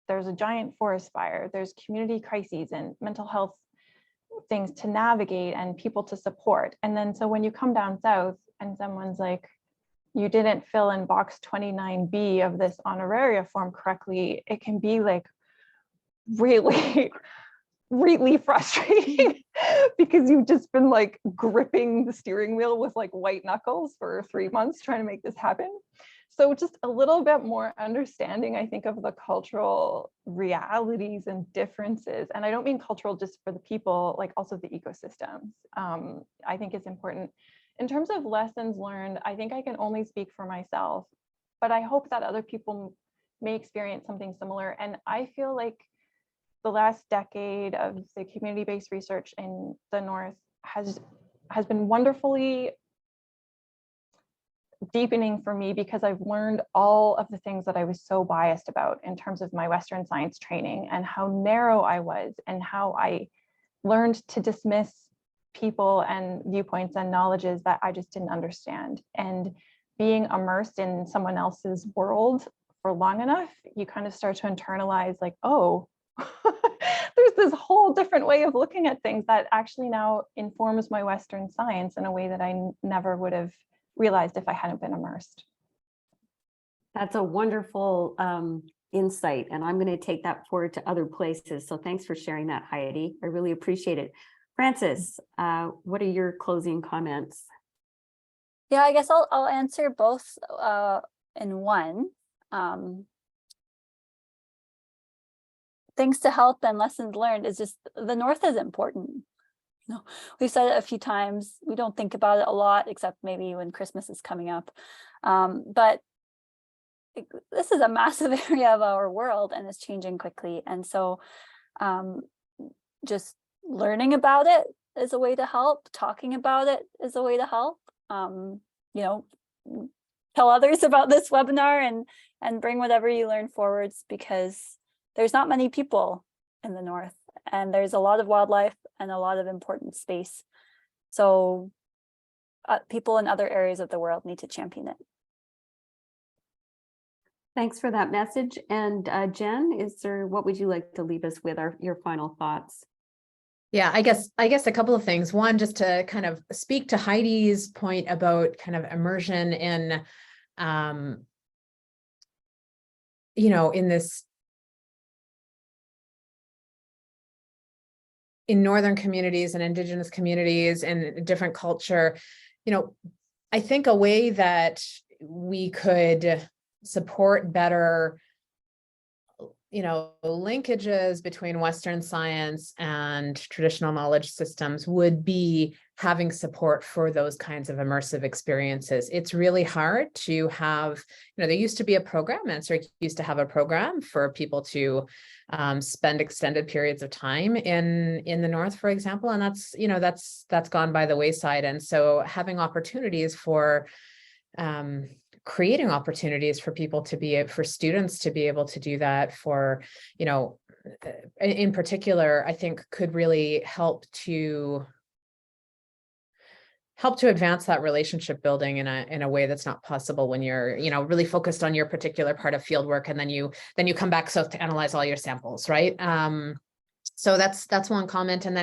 there's a giant forest fire, there's community crises and mental health things to navigate and people to support. And then so when you come down south and someone's like, you didn't fill in box 29B of this honoraria form correctly, it can be like really, really frustrating because you've just been like gripping the steering wheel with like white knuckles for 3 months trying to make this happen. So just a little bit more understanding, I think, of the cultural realities and differences. And I don't mean cultural just for the people, like also the ecosystems. I think it's important. In terms of lessons learned, I think I can only speak for myself, but I hope that other people may experience something similar. And I feel like the last decade of the community-based research in the North has been wonderfully deepening for me because I've learned all of the things that I was so biased about in terms of my Western science training and how narrow I was and how I learned to dismiss people and viewpoints and knowledges that I just didn't understand. And being immersed in someone else's world for long enough, you kind of start to internalize like, oh, there's this whole different way of looking at things that actually now informs my Western science in a way that I never would have realized if I hadn't been immersed. That's a wonderful insight, and I'm going to take that forward to other places. So thanks for sharing that, Heidi. I really appreciate it. Frances, what are your closing comments? Yeah, I guess I'll answer both in one. Things to help and lessons learned is just the North is important. You know, we've said it a few times. We don't think about it a lot, except maybe when Christmas is coming up. But this is a massive area of our world and it's changing quickly. And so just learning about it is a way to help. Talking about it is a way to help. You know, tell others about this webinar and bring whatever you learn forwards, because there's not many people in the North and there's a lot of wildlife and a lot of important space. So people in other areas of the world need to champion it. Thanks for that message. And Jen, what would you like to leave us with, your final thoughts? Yeah, I guess a couple of things. One, just to kind of speak to Heidi's point about kind of immersion in, you know, in Northern communities and Indigenous communities and different culture, you know, I think a way that we could support better, you know, linkages between Western science and traditional knowledge systems would be having support for those kinds of immersive experiences. It's really hard to have, you know, there used to be a program, NSERC used to have a program for people to spend extended periods of time in the North, for example, and that's, you know, that's gone by the wayside. And so having opportunities for creating opportunities for people to for students to be able to do that, for, you know, in particular, I think could really help to advance that relationship building in a way that's not possible when you're, you know, really focused on your particular part of field work, and then you come back south to analyze all your samples, right? So that's one comment. And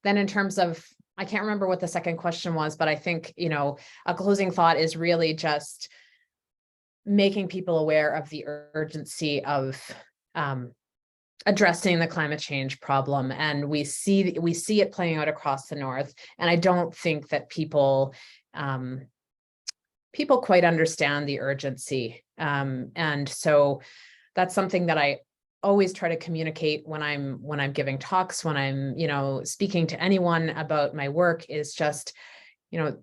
then in terms of, I can't remember what the second question was, but I think, you know, a closing thought is really just making people aware of the urgency of addressing the climate change problem. And we see it playing out across the North. And I don't think that people quite understand the urgency. And so that's something that I always try to communicate when I'm giving talks, when I'm, you know, speaking to anyone about my work, is just, you know,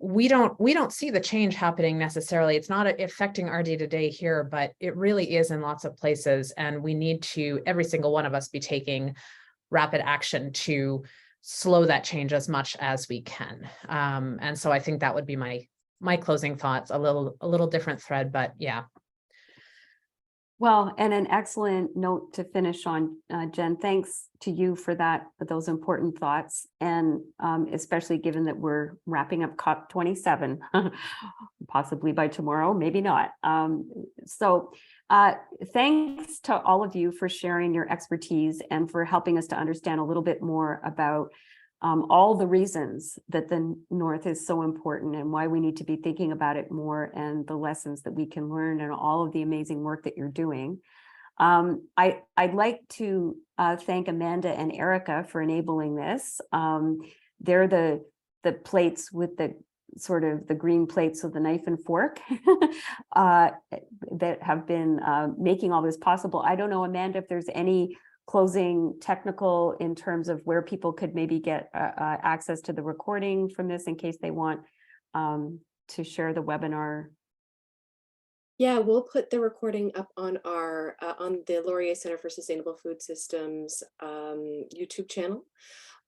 we don't see the change happening necessarily. It's not affecting our day-to-day here, but it really is in lots of places. And we need to, every single one of us, be taking rapid action to slow that change as much as we can. And so I think that would be my closing thoughts, a little different thread, but yeah. Well, and an excellent note to finish on, Jen. Thanks to you for those important thoughts, and especially given that we're wrapping up COP27, possibly by tomorrow, maybe not. So thanks to all of you for sharing your expertise and for helping us to understand a little bit more about all the reasons that the North is so important and why we need to be thinking about it more, and the lessons that we can learn, and all of the amazing work that you're doing. I'd like to thank Amanda and Erica for enabling this. They're the plates with the sort of the green plates with the knife and fork that have been making all this possible. I don't know, Amanda, if there's any closing technical in terms of where people could maybe get access to the recording from this in case they want to share the webinar. Yeah, we'll put the recording up on our on the Laurier Center for Sustainable Food Systems YouTube channel.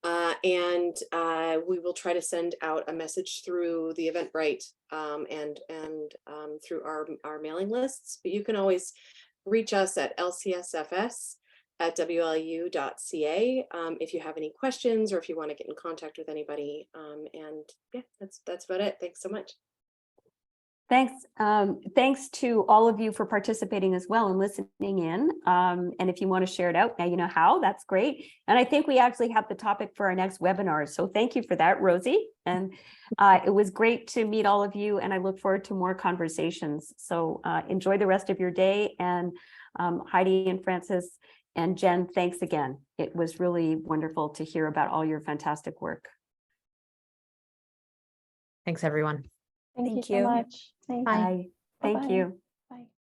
And we will try to send out a message through the Eventbrite and through our mailing lists. But you can always reach us at lcsfs@wlu.ca if you have any questions or if you want to get in contact with anybody. And yeah, that's about it. Thanks so much. Thanks. Thanks to all of you for participating as well and listening in. And if you want to share it out, now you know how. That's great. And I think we actually have the topic for our next webinar. So thank you for that, Rosie. And it was great to meet all of you, and I look forward to more conversations. So enjoy the rest of your day. And Heidi and Francis and Jen, thanks again. It was really wonderful to hear about all your fantastic work. Thanks, everyone. Thank you Thank so you. much. Thanks. Bye. Thank Bye-bye. you. Bye.